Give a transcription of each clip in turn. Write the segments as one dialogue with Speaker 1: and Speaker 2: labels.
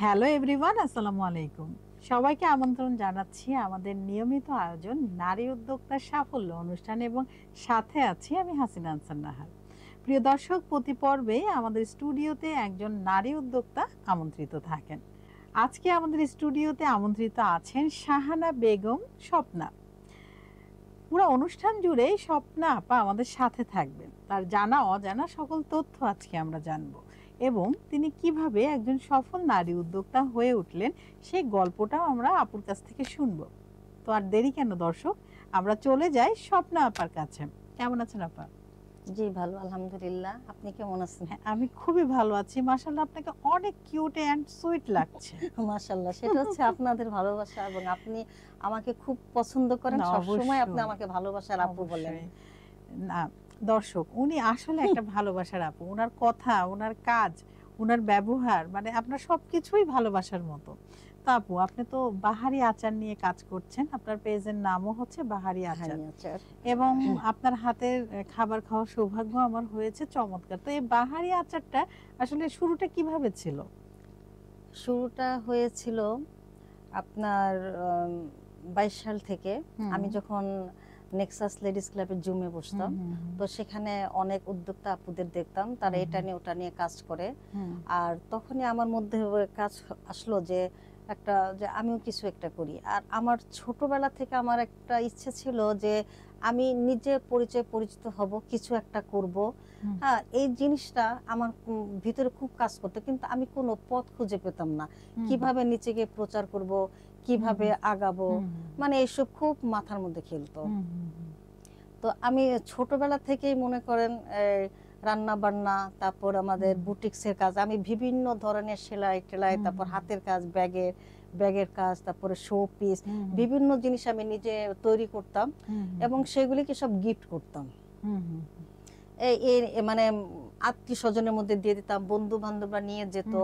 Speaker 1: Hello everyone, আসসালামু আলাইকুম। সবাইকে আমন্ত্রণ জানাচ্ছি আমাদের নিয়মিত আয়োজন নারী উদ্যোক্তার সাফল্য অনুষ্ঠান এবং সাথে আছি আমি হাসিনা আনসার নাহার। প্রিয় দর্শক, প্রতি পর্বে আমাদের স্টুডিওতে একজন নারী উদ্যোক্তা আমন্ত্রিত থাকেন। আজকে আমাদের স্টুডিওতে আমন্ত্রিত আছেন শাহানা বেগম স্বপ্না। পুরো অনুষ্ঠান জুড়ে স্বপ্না আপা আমাদের সাথে থাকবেন। তার জানা অজানা সকল তথ্য আজকে আমরা জানবো এবং তিনি কিভাবে একজন সফল নারী উদ্যোক্তা হয়ে উঠলেন সেই গল্পটাও আমরা আপুর কাছ থেকে শুনবো। তো আর দেরি কেন দর্শক, আমরা চলে যাই স্বপ্না আপার কাছে। কেমন আছেন আপা?
Speaker 2: জি ভালো, আলহামদুলিল্লাহ। আপনি কেমন আছেন?
Speaker 1: হ্যাঁ, আমি খুবই ভালো আছি। মাশাআল্লাহ, আপনাকে অনেক কিউট এন্ড সুইট লাগছে।
Speaker 2: মাশাআল্লাহ, সেটা হচ্ছে আপনাদের ভালোবাসা এবং আপনি আমাকে খুব পছন্দ করেন।
Speaker 1: না,
Speaker 2: সবসময় আপনি
Speaker 1: অবশ্যই
Speaker 2: আমাকে ভালোবাসার আপু বলেন।
Speaker 1: অবশ্যই। না দর্শক, উনি আসলে একটা ভালোবাসার আপু। উনার কথা, উনার কাজ, উনার ব্যবহার, মানে আপনার সবকিছুই ভালোবাসার মতো। তো আপু, আপনি তো বাহারি আচার নিয়ে কাজ করছেন। আপনার পেজের নামও হচ্ছে বাহারি আচার
Speaker 2: হ্যাঁ, আচার।
Speaker 1: এবং আপনার হাতের খাবার খাওয়ার সৌভাগ্য আমার হয়েছে। চমৎকার। তো এই বাহারি আচারটা আসলে শুরুটা কিভাবে ছিল?
Speaker 2: শুরুটা হয়েছিল আপনার 22 সাল থেকে। আমি যখন নেক্সাস লেডিস ক্লাবের জুমে বসতাম, তো সেখানে অনেক উদ্যোক্তা আপুদের দেখতাম তারা এটা নিয়ে ওটা নিয়ে কাজ করে। আর তখনই আমার মধ্যে কাজ আসলো যে আমিও কিছু একটা করি। আর আমার ছোটবেলা থেকে আমার একটা ইচ্ছে ছিল যে আমি নিজে পরিচিত হব, কিছু একটা করব। হ্যাঁ, এই জিনিসটা আমার ভিতরে খুব কাজ করতো, কিন্তু আমি কোনো পথ খুঁজে পেতাম না। কিভাবে নিজেকে প্রচার করব, কিভাবে আগাবো, মানে এসব খুব মাথার মধ্যে খেলতো। তো আমি ছোটবেলা থেকেই মনে করেন রান্না বান্না, তারপর আমাদের বুটিক্সের কাজ, আমি বিভিন্ন ধরনের সেলাই টেলাই, তারপর হাতের কাজ, ব্যাগের কাজ, তারপরে শো পিস, বিভিন্ন জিনিস আমি নিজে তৈরি করতাম এবং সেগুলিকে সব গিফট করতাম। এই মানে আত্মীয় স্বজনের মধ্যে দিয়ে দিতাম, বন্ধু বান্ধবরা নিয়ে যেত,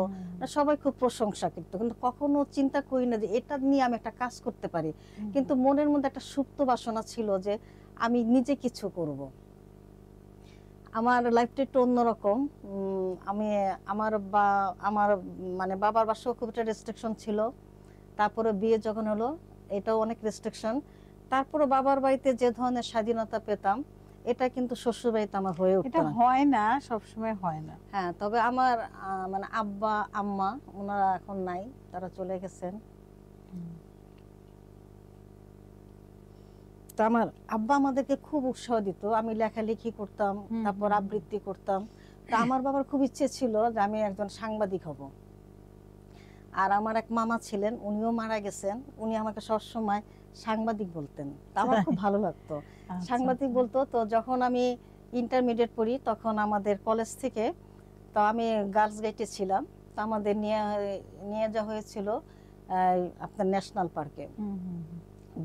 Speaker 2: সবাই খুব প্রশংসা করতো। কিন্তু কখনো চিন্তা করি না যে এটা নিয়ে আমি একটা কাজ করতে পারি। কিন্তু মনের মধ্যে একটা সুপ্ত বাসনা ছিল যে আমি নিজে কিছু করব। আমার লাইফটা একটু অন্যরকম। আমি আমার মানে বাবার বাসাও খুব একটা রেস্ট্রিকশন ছিল। তারপরে বিয়ে যখন হলো, এটাও অনেক রেস্ট্রিকশন। তারপরে বাবার বাড়িতে যে ধরনের স্বাধীনতা পেতাম, এটা কিন্তু শ্বশুর বাড়িতে আমার হয়ে উঠতো
Speaker 1: এটা
Speaker 2: না।
Speaker 1: হয় না, সবসময় হয় না।
Speaker 2: হ্যাঁ, তবে আমার মানে আব্বা আম্মা ওনারা এখন নাই, তারা চলে গেছেন। তো আমার আব্বা আমাদেরকে খুব উৎসাহ দিত। আমি লেখালেখি করতাম, তারপর আবৃত্তি করতাম। তো আমার বাবার খুব ইচ্ছে ছিল যে আমি একজন সাংবাদিক হব। আর আমার এক মামা ছিলেন, উনিও মারা গেছেন। উনি আমাকে সবসময় সাংবাদিক বলতেন। তা আমার খুব ভালো লাগতো সাংবাদিক বলতো। তো যখন আমি ইন্টারমিডিয়েট পড়ি, তখন আমাদের কলেজ থেকে, তো আমি গার্লস গেটে ছিলাম, তো আমাদের নিয়ে যাওয়া হয়েছিল আপনার ন্যাশনাল পার্কে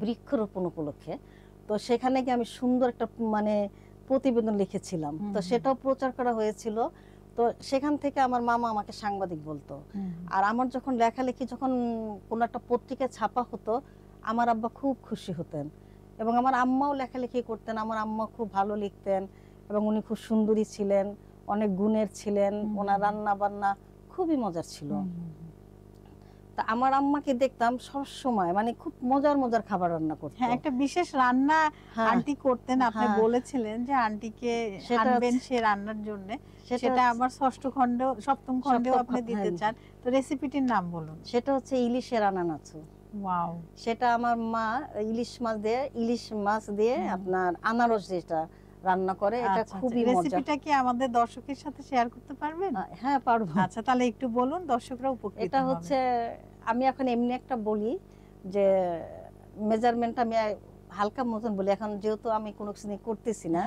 Speaker 2: বৃক্ষরোপণ উপলক্ষে। তো সেখানে গিয়ে আমি সুন্দর একটা মানে প্রতিবেদন লিখেছিলাম, তো সেটাও প্রচার করা হয়েছিল। তো সেখান থেকে আমার মামা আমাকে সাংবাদিক বলতো। আর আমার যখন লেখালেখি যখন কোনো একটা পত্রিকায় ছাপা হতো, আমার আব্বা খুব খুশি হতেন। এবং আমার আম্মাও লেখালেখি করতেন। আমার আম্মা খুব ভালো লিখতেন এবং উনি খুব সুন্দরী ছিলেন, অনেক গুণের ছিলেন। ওনার রান্না বান্না খুবই মজার ছিল। তা আমার আম্মাকে দেখতাম সব সময় মানে খুব মজার মজার খাবার রান্না করতেন।
Speaker 1: হ্যাঁ, একটা বিশেষ রান্না আন্টি করতেন। আপনি বলেছিলেন যে আন্টিকে আনবেন সে রান্নার জন্য। সেটা আমার ষষ্ঠ খণ্ড সপ্তম খণ্ডেও আপনি দিতে চান। তো রেসিপিটির নাম বলুন।
Speaker 2: সেটা হচ্ছে ইলিশের আনানাচু।
Speaker 1: ওয়াও!
Speaker 2: সেটা আমার মা ইলিশ মাছ দিয়ে আপনার আনারস যেটা রান্না করে, এটা খুবই মজার।
Speaker 1: রেসিপিটা কি আমাদের দর্শকের সাথে শেয়ার করতে পারবেন?
Speaker 2: হ্যাঁ, পারবো।
Speaker 1: আচ্ছা, তাহলে একটু বলুন, দর্শকরা উপকৃত হবে।
Speaker 2: এটা হচ্ছে, আমি এখন এমনি একটা বলি যে মেজারমেন্ট আমি হালকা মতন বলি, এখন যেহেতু আমি কোনো কিছু করতেছি না।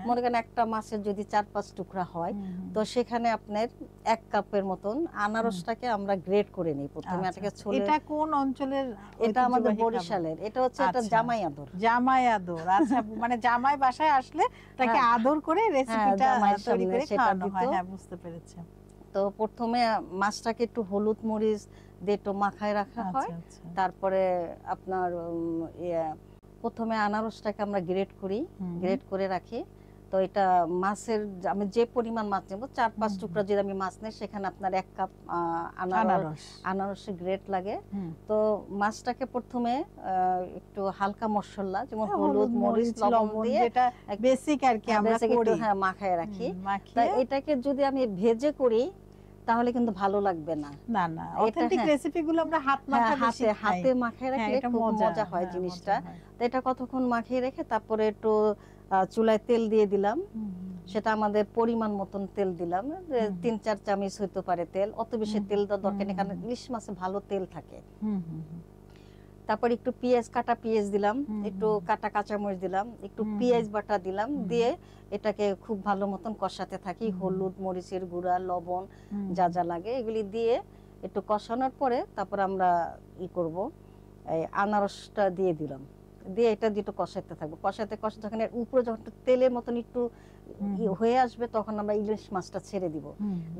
Speaker 2: মনে করেন একটা মাছের যদি 4-5 টুকরা হয়, তো সেখানে আপনার 1 কাপের মতন আনারসটাকে আমরা গ্রেড করে নিই প্রথমে। এটাকে ছুলে।
Speaker 1: এটা কোন অঞ্চলের?
Speaker 2: এটা আমাদের বরিশালের। এটা হচ্ছে এটা জামাই আদর।
Speaker 1: জামাই আদর, আচ্ছা। মানে জামাই বাসায় আসলে তাকে আদর করে রেসিপিটা তৈরি করে খাওয়ানো হয়। হ্যাঁ, বুঝতে পেরেছি।
Speaker 2: তো প্রথমে মাছটাকে একটু হলুদ মরিচ দিয়ে একটু মাখায় রাখা হয়। তারপরে আপনার প্রথমে আনারসটাকে আমরা গ্রেড করে রাখি। তো এটা মাছের আমি যে পরিমাণ মাছ নেব 4-5 টুকরা যদি আমি মাছ নেই সেখানে আপনার 1 কাপ আনারসের গ্রেট লাগে। তো মাছটাকে প্রথমে একটু হালকা মশলা যেমন হলুদ মরিচ লবণ দিয়ে
Speaker 1: যেটা বেসিক আর কি আমরা করি,
Speaker 2: হ্যাঁ মাখায় রাখি। তাই এটাকে যদি আমি ভেজে করি তাহলে কিন্তু ভালো লাগবে না।
Speaker 1: না না, অথেন্টিক রেসিপি গুলো আমরা হাতে
Speaker 2: মাখায় রাখলে খুব মজা হয় জিনিসটা। তো এটা কতক্ষণ মাখিয়ে রেখে তারপরে একটু চুলায় তেল দিয়ে দিলাম। সেটা আমাদের পরিমাণ মতন তেল দিলাম, 3-4 চামচ হইতে পারে তেল, অত বেশি তেল দেওয়ার দরকার নেই কারণ ইলিশ মাছে ভালো তেল থাকে। তারপর একটু পেঁয়াজ, কাটা পেঁয়াজ দিলাম, একটু কাটা কাঁচামরিচ দিলাম, একটু পেঁয়াজ বাটা দিলাম, দিয়ে এটাকে খুব ভালো মতন কষাতে থাকি। হলুদ মরিচের গুঁড়া লবণ যা যা লাগে এগুলি দিয়ে একটু কষানোর পরে তারপর আমরা করব, এই আনারসটা দিয়ে দিলাম, দিয়ে এটা একটু কষাতে থাকবো। কষাতে যখন এর উপরে যখন তেলের মতন একটু হয়ে আসবে তখন আমরা ইলিশ মাছটা ছেড়ে দিব।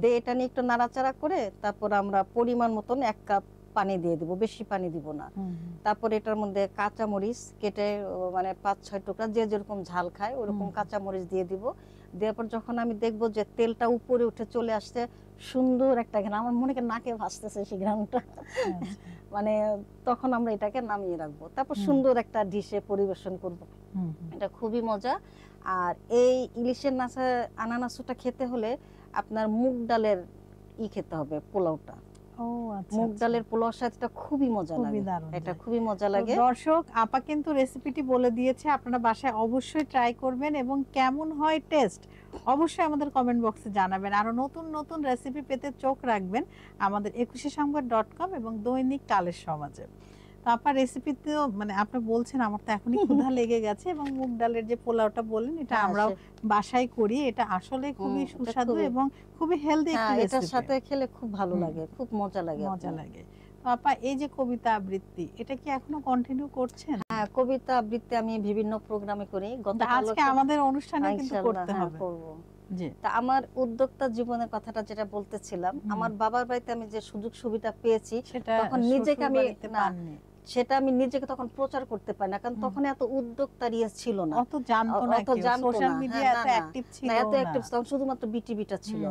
Speaker 2: দিয়ে এটা নিয়ে একটু নাড়াচাড়া করে তারপর আমরা পরিমাণ মতন 1 কাপ পানি দিয়ে দিব, বেশি পানি দিব না। তারপর এটার মধ্যে কাঁচা মরিচ কেটে মানে 5-6 টুকরা যে যেরকম ঝাল খায় ওরকম কাঁচা মরিচ দিয়ে দিব। দেওয়ার পর যখন আমি দেখবো যে তেলটা উপরে উঠে চলে আসছে, সুন্দর একটা ঘ্রাণ, আমার মনে হয় নাকে ভাসতেছে সেই ঘ্রাণটা, মানে তখন আমরা এটাকে নামিয়ে রাখবো। তারপর সুন্দর একটা ডিশে পরিবেশন করব। এটা খুবই মজা। আর এই ইলিশের আনানাসুটা খেতে হলে আপনার মুগ ডালের খেতে হবে, পোলাওটা। মুগ ডালের পোলাওর সাথে খুবই মজা লাগে, এটা খুবই মজা লাগে।
Speaker 1: দর্শক, আপা কিন্তু রেসিপিটি বলে দিয়েছে, আপনারা বাসায় অবশ্যই ট্রাই করবেন এবং কেমন হয় টেস্ট অবশ্যই আমাদের কমেন্ট বক্সে জানাবেন। আরো নতুন নতুন রেসিপি পেতে চোখ রাখবেন আমাদের 21সংবাদ.com এবং দৈনিক কালের সমাজে। তো আপা রেসিপিতেও মানে আপনি বলছেন, আমার তো এখনই ক্ষুধা লেগে গেছে, এবং মুগ ডালের যে পোলাওটা বলেন এটা আমরাও বাসায় করি, এটা আসলে খুবই সুস্বাদু এবং খুবই হেলদি একটা রেসিপি।
Speaker 2: এটার সাথে খেলে খুব ভালো লাগে, খুব মজা লাগে।
Speaker 1: তো আপা এই যে কবিতা আবৃত্তি, এটা কি এখনো কন্টিনিউ করছেন?
Speaker 2: হ্যাঁ, কবিতা আবৃত্তি আমি বিভিন্ন প্রোগ্রামে করি।
Speaker 1: আজকে আমাদের অনুষ্ঠানে কিন্তু করতে হবে।
Speaker 2: জি। তা আমার উদ্যোক্তা জীবনের কথাটা যেটা বলতেছিলাম, আমার বাবার বাড়িতে আমি যে সুযোগ সুবিধা পেয়েছি তখন নিজেকে সেটা আমি নিজেকে তখন প্রচার করতে পারি না, কারণ তখন এত উদ্যোক্তার ছিল না,
Speaker 1: অত জানতো না, সোশ্যাল মিডিয়া এত অ্যাক্টিভ ছিল না,
Speaker 2: এত অ্যাক্টিভ তখন শুধুমাত্র বিটিভিটা ছিল।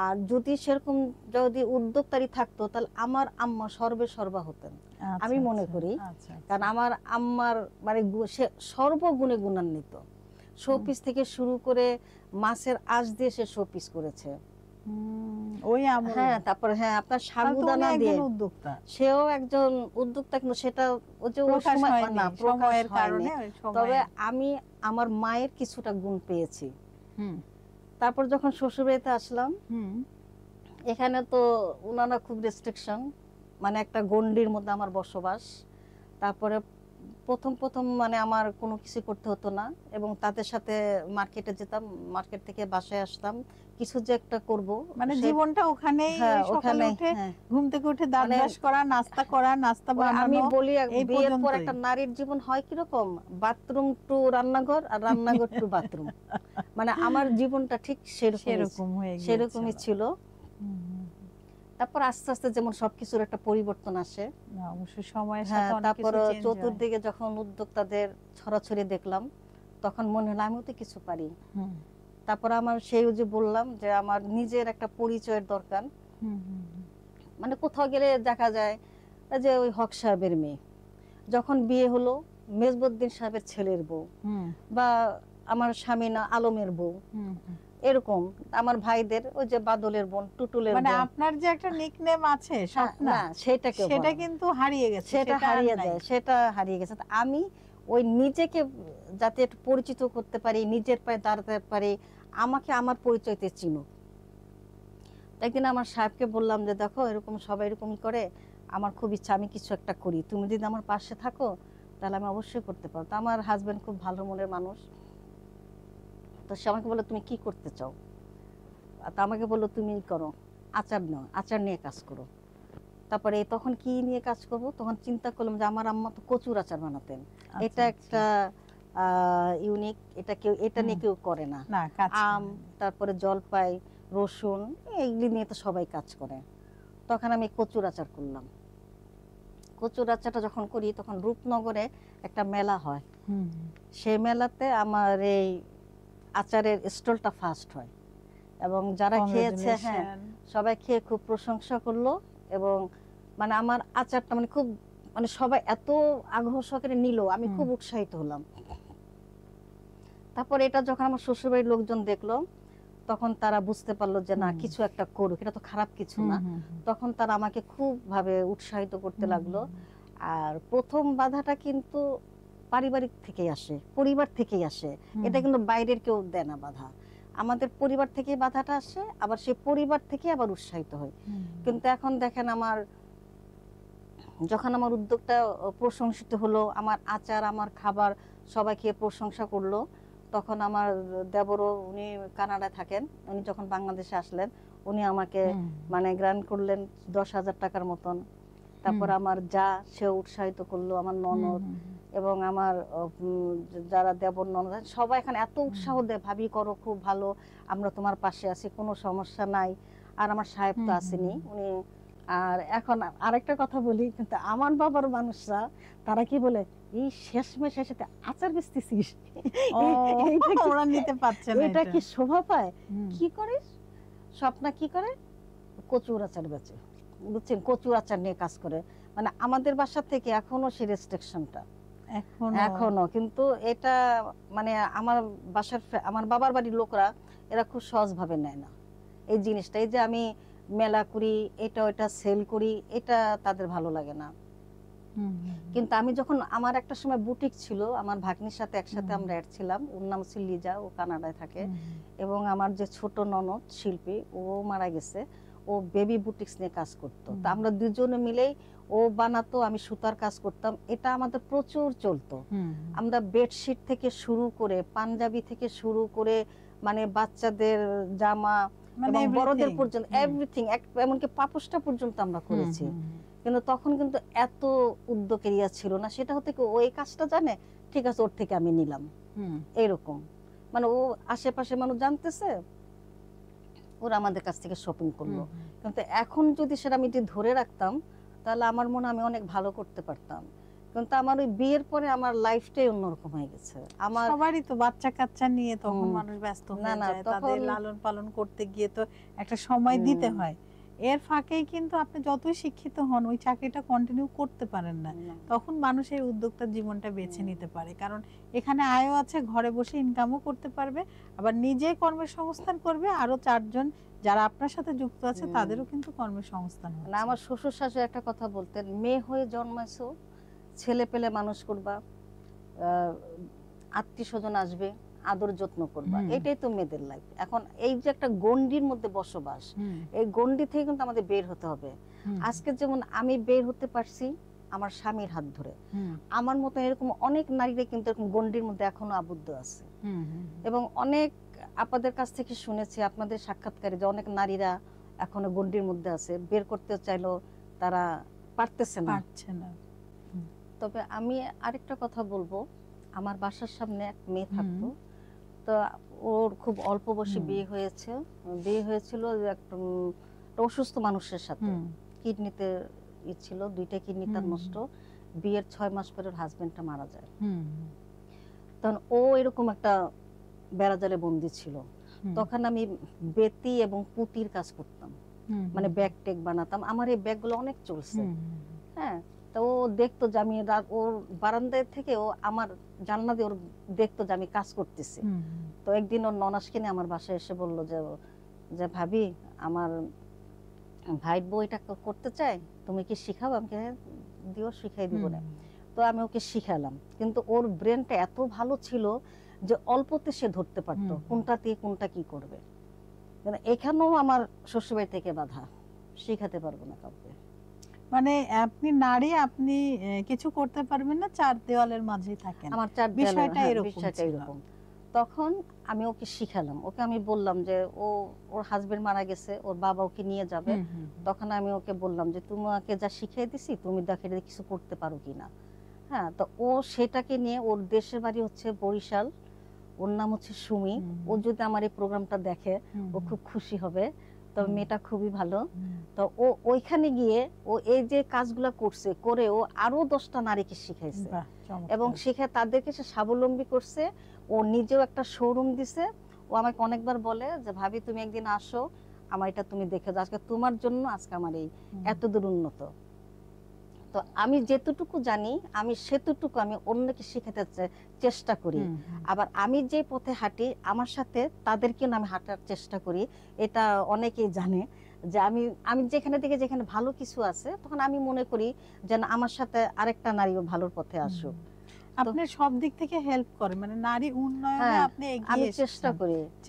Speaker 2: আর যদি সেরকম যদি উদ্যোক্তারি থাকতো তাহলে আমার আম্মা সর্বা হতেন আমি মনে করি। কারণ আমার আম্মার মানে সর্বগুণে গুণান্বিত, শোপিস থেকে শুরু করে মাছের আঁশ দিয়ে সে শোপিস করেছে। তারপর আপনার সাগুদানা দিয়ে উদ্যোক্তা, সেও একজন উদ্যোক্তা, কিন্তু সেটা সময়ের কারণে। তবে আমি আমার মায়ের কিছুটা গুণ পেয়েছি। তারপর যখন শ্বশুরবাড়িতে আসলাম, এখানে তো উনারা খুব রেস্ট্রিকশন, মানে একটা গন্ডির মধ্যে আমার বসবাস। তারপরে প্রথম মানে আমার কোনো কিছু করতে হতো না, এবং তাদের সাথে মার্কেটে যেতাম, মার্কেট থেকে বাসায় আসতাম, কিছু যে একটা করব, মানে
Speaker 1: জীবনটা ওখানেই, সকালে উঠে ঘুম থেকে উঠে দাঁত ব্রাশ করা, নাস্তা করা, নাস্তা বানানো।
Speaker 2: আমি বলি বিয়ের পর একটা নারীর জীবন হয় কি রকম, বাথরুম টু রান্নাঘর আর রান্নাঘর টু বাথরুম, মানে আমার জীবনটা ঠিক সেরকমই ছিল। তারপর আস্তে আস্তে যেমন সবকিছুর একটা পরিবর্তন আসে,
Speaker 1: অবশ্যই সময়ের সাথে অনেক কিছু চেঞ্জ হয়।
Speaker 2: তারপর চতুর্দিকে যখন উদ্যোক্তাদের ছড়াছড়ি দেখলাম তখন মনে হলো আমিও তো কিছু পারি। তারপর আমার সেই যে বললাম যে আমার নিজের একটা পরিচয়ের দরকার। মানে কোথাও গেলে দেখা যায় যে ওই হক সাহেবের মেয়ে, যখন বিয়ে হলো মেজবুদ্দিন সাহেবের ছেলের বউ, বা আমার স্বামী না আলমের বউ, এরকম আমার ভাইদের ওই যে বাদলের বোন, টুটুলের বোন।
Speaker 1: মানে আপনার যে একটা নিকনেম আছে স্বপ্না, সেটা কিন্তু হারিয়ে গেছে,
Speaker 2: সেটা হারিয়ে গেছে। আমি ওই নিজেকে যাতে একটু পরিচিত করতে পারি, নিজের পায়ে দাঁড়াতে পারি, আমাকে আমার পরিচয়তে চিনুক। একদিন আমার সাহেবকে বললাম যে দেখো এরকম সবাই এরকমই করে, আমার খুব ইচ্ছা আমি কিছু একটা করি, তুমি যদি আমার পাশে থাকো তাহলে আমি অবশ্যই করতে পারবো। তো আমার হাজবেন্ড খুব ভালো মনের মানুষ, তো সে আমাকে বললো তুমি কি করতে চাও? তা আমাকে বললো তুমি করো, আচার নিয়ে কাজ করো। তারপরে তখন কি নিয়ে কাজ করব, তখন চিন্তা করলাম যে আমার আম্মা তো কচুর আচার বানাতেন, এটা একটা ইউনিক, এটা নিয়ে কেউ করে না। আম, তারপরে জলপাই, রসুন, এইগুলি নিয়ে তো সবাই কাজ করে। তখন আমি কচুর আচার করলাম। কচুর আচারটা যখন করি তখন রূপনগরে একটা মেলা হয়, সেই মেলাতে আমার এই আচারের স্টলটা ফার্স্ট হয়, এবং যারা খেয়েছে হ্যাঁ সবাই খেয়ে খুব প্রশংসা করলো, এবং মানে আমার আচারটা মানে খুব মানে সবাই এত আগ্রহ সহকারে নিল, আমি খুব উৎসাহিত হলাম। তারপর এটা যখন আমার শ্বশুরবাড়ির লোকজন দেখলো, তখন তারা বুঝতে পারলো যে না কিছু একটা করুক, এটা তো খারাপ কিছু না। তখন তারা আমাকে খুব ভাবে উৎসাহিত করতে লাগলো। আর প্রথম বাধাটা কিন্তু পারিবারিক থেকেই আসে, পরিবার থেকেই আসে, এটা কিন্তু বাইরের কেউ দেয় না বাধা, আমাদের পরিবার থেকেই বাধাটা আসে, আবার সেই পরিবার থেকে আবার উৎসাহিত হয়। কিন্তু এখন দেখেন আমার যখন আমার উদ্যোগটা প্রশংসিত হলো, আমার আচার আমার খাবার সবাই খেয়ে প্রশংসা করলো, তখন আমার দেবরও, উনি কানাডায় থাকেন, উনি যখন বাংলাদেশে আসলেন উনি আমাকে মানে গ্রান্ট করলেন 10,000 টাকার মতন। তারপর আমার যা সে উৎসাহিত করলো, আমার ননদ এবং আমার যারা দেবর ননদ সবাই এখানে এত উৎসাহ দেয়, ভাবি করো খুব ভালো, আমরা তোমার পাশে আছি, কোনো সমস্যা নাই। আর আমার সাহেব তো আসেনি উনি। আর এখন আরেকটা কথা বলি, কিন্তু আমার বাবার মানুষরা তারা কি বলে, এই শেষমেশ এসে আচার বেচতেছিস,
Speaker 1: ওরা নিতে পারছে না,
Speaker 2: এটা কি শোভা পায়? কি করিস? স্বপ্না কি করে? কচুর আচার বেচে, বুঝছেন, কচুর আচার নিয়ে কাজ করে। মানে আমাদের বাসা থেকে এখনো সেই রেস্ট্রিকশনটা এখনো, কিন্তু এটা মানে আমার বাসার আমার বাবার বাড়ির লোকরা এরা খুব সহজ ভাবে নেয় না এই জিনিসটা। এই যে আমি মেলা করি, এটা ওটা সেল করি, এটা তাদের ভালো লাগে না। কিন্তু আমি যখন আমার একটা সময় বুটিক ছিল, আমার ভাগ্নির সাথে একসাথে আমরা অ্যাড ছিলাম, ওর নাম ছিল লিজা, ও কানাডায় থাকে, এবং আমার যে ছোট ননদ শিল্পী ও মারা গেছে, ও বেবি বুটিক্স নিয়ে কাজ করতো। তো আমরা দুজনে মিলেই, ও বানাতো আমি সুতার কাজ করতাম, এটা আমাদের প্রচুর চলতো। আমরা বেডশিট থেকে শুরু করে, পাঞ্জাবি থেকে শুরু করে, মানে বাচ্চাদের জামা এবং বড়দের পর্যন্ত এভরিথিং, এমনকি পাপোশটা পর্যন্ত আমরা করেছি। কিন্তু তখন কিন্তু এত উদ্যোগের ইয়া ছিল না, সেটা হতে কি ওই কাজটা জানে, ঠিক আছে ওর থেকে আমি নিলাম, এরকম। মানে ও আশেপাশে মানুষ জানতেছে, ওরা আমাদের কাছ থেকে শপিং করলো। কিন্তু এখন যদি সেটা আমি ধরে রাখতাম, তাহলে আমার মনে হয় আমি অনেক ভালো করতে পারতাম। কিন্তু আমার ওই বিয়ের পরে আমার লাইফটাই অন্যরকম হয়ে গেছে। আমার
Speaker 1: সবারই তো বাচ্চা কাচ্চা নিয়ে তখন মানুষ ব্যস্ত হয়ে যায়, তাদের লালন পালন করতে গিয়ে তো একটা সময় দিতে হয়। এর ফাঁকেই কিন্তু আপনি যতই শিক্ষিত হন ওই চাকরিটা কন্টিনিউ করতে পারেন না, তখন মানুষ এই উদ্যোক্তা জীবনটা বেছে নিতে পারে, কারণ এখানে আয়ও আছে, ঘরে বসে ইনকামও করতে পারবে, আবার নিজে কর্মের সংস্থান করবে, আরো 4 জন যারা আপনার সাথে যুক্ত আছে তাদেরও কিন্তু কর্মের সংস্থান হচ্ছে।
Speaker 2: না, আমার শ্বশুর শাশুড়ি একটা কথা বলতেন, মেয়ে হয়ে জন্মাইছো, ছেলে পেলে মানুষ করবা, আত্মীয় স্বজন আসবে, আদর যত্ন করবা, এটাই তো মেয়েদের লাইফ। এখন এই যে একটা গন্ডির মধ্যে বসবাস, এই গন্ডি থেকে কিন্তু আমাদের বের হতে হবে। আজকে যেমন আমি বের হতে পারছি আমার স্বামীর হাত ধরে, আমার মতো এরকম অনেক নারীরা কিন্তু এরকম গন্ডির মধ্যে এখনো আবদ্ধ আছে। এবং অনেক আপনাদের কাছ থেকে শুনেছি, আপনাদের সাক্ষাৎকারে, যে অনেক নারীরা এখনো গন্ডির মধ্যে আছে, বের করতে চাইলেও তারা পারতেছে না। তবে আমি আরেকটা কথা বলবো, আমার বাসার সামনে এক মেয়ে থাকতো, তো ওর খুব অল্প বয়সে বিয়ে হয়েছিল একটা অসুস্থ মানুষের সাথে, কিডনিতে ছিল, 2টা কিডনি তার নষ্ট। বিয়ের 6 মাস পরে ওর হাজবেন্ডটা মারা যায়। তখন ও এরকম একটা বেড়াজালে বন্দি ছিল। তখন আমি বেতি এবং পুতির কাজ করতাম, মানে ব্যাগ টেক বানাতাম, আমার এই ব্যাগগুলো অনেক চলছে। হ্যাঁ, তো ও দেখতো যে আমি ওর বারান্দায় থেকে ও আমার জানলা দিয়ে ওর দেখতো যে আমি কাজ করতেছি। তো একদিন ওর ননাসকে নিয়ে আমার বাসায় এসে বললো যে ভাবি, আমার ভাই বউ এটা করতে চায়, তুমি কি শিখাবো? আমি দিও, শিখাই দিব না। তো আমি ওকে শিখালাম, কিন্তু ওর ব্রেনটা এত ভালো ছিল যে অল্পতে সে ধরতে পারতো কোনটা দিয়ে কোনটা কি করবে। এখানেও আমার শ্বশুরবাড়ি থেকে বাধা, শিখাতে পারবো না কাউকে।
Speaker 1: মানে আপনি নারী, আপনি কিছু করতে পারবেন না, 4 দেওয়ালের মাঝেই থাকেন,
Speaker 2: আমার 4
Speaker 1: বিষয়টা
Speaker 2: বিষয়টা এরকম। তখন আমি ওকে শিখালাম, ওকে আমি বললাম যে ওর হাজবেন্ড মারা গেছে, ওর বাবা ওকে নিয়ে যাবে। তখন আমি ওকে বললাম যে তোমাকে যা শিখিয়ে দিছি, তুমি দেখে কিছু করতে পারো কিনা। হ্যাঁ, তো ও সেটাকে নিয়ে, ওর দেশের বাড়ি হচ্ছে বরিশাল, ওর নাম হচ্ছে সুমি। ও যদি আমার এই প্রোগ্রামটা দেখে ও খুব খুশি হবে, তবে মেয়েটা খুবই ভালো। তো ও ওইখানে গিয়ে ও এই যে কাজগুলা করছে, করে ও আরো 10টা নারীকে শিখাইছে, এবং শিখে তাদেরকে সে স্বাবলম্বী করছে। ও নিজেও একটা শোরুম দিছে। ও আমাকে অনেকবার বলে যে ভাবি তুমি একদিন আসো, আমার এটা তুমি দেখে যাও, আজকে তোমার জন্য আজকে আমার এই এতদূর উন্নত। তো আমি যেতটুকু জানি আমি সেতটুকু আমি অন্যকে শেখাতে চেষ্টা করি। আবার আমি যে পথে হাঁটি আমার সাথে তাদেরকে আমি হাঁটার চেষ্টা করি। এটা অনেকেই জানে যে আমি আমি যেখানে থেকে যেখানে ভালো কিছু আছে তখন আমি মনে করি যেন আমার সাথে আরেকটা নারীও ভালোর পথে আসুক।
Speaker 1: আপনি সব দিক থেকে হেল্প করেন, মানে নারী উন্নয়নে আপনি এগিয়ে
Speaker 2: আমি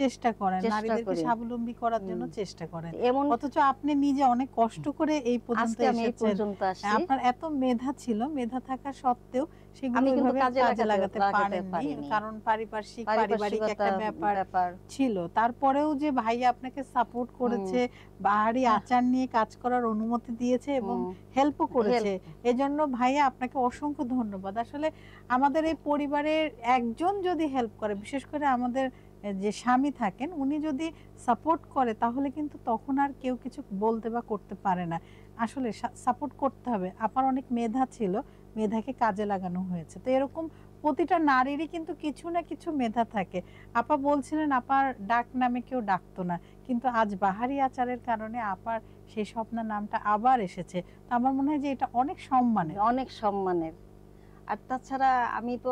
Speaker 1: চেষ্টা করেন নারীদেরকে স্বাবলম্বী করার জন্য চেষ্টা করেন, অথচ আপনি নিজে অনেক কষ্ট করে এই পর্যন্ত এসেছেন। আপনার এত মেধা ছিল, মেধা থাকা সত্ত্বেও সেগুলো ওইভাবে কাজে লাগাতে পারেননি, কারণ পারিবারিক একটা ব্যাপার ছিল। তারপরেও যে ভাই আপনাকে সাপোর্ট করেছে, বাহারি আচার নিয়ে কাজ করার অনুমতি দিয়েছে এবং হেল্পও করেছে, এজন্য ভাইয়া আপনাকে অসংখ্য ধন্যবাদ। আসলে আমাদের এই পরিবারের একজন যদি হেল্প করে, বিশেষ করে আমাদের যে স্বামী থাকেন উনি যদি সাপোর্ট করে, তাহলে কিন্তু তখন আর কেউ কিছু বলতে বা করতে পারে না। আসলে সাপোর্ট করতে হবে। আপার অনেক মেধা ছিল, মেধাকে কাজে লাগানো হয়েছে। তো এরকম প্রতিটা নারীরই কিন্তু কিছু না কিছু মেধা থাকে। আপা বলছিলেন আপার ডাক নামে কেউ ডাকতো না, কিন্তু আজ বাহারি আচারের কারণে আপার সেই স্বপ্নের নামটা আবার এসেছে। তো আমার মনে হয় যে এটা অনেক সম্মানের।
Speaker 2: আর তাছাড়া আমি তো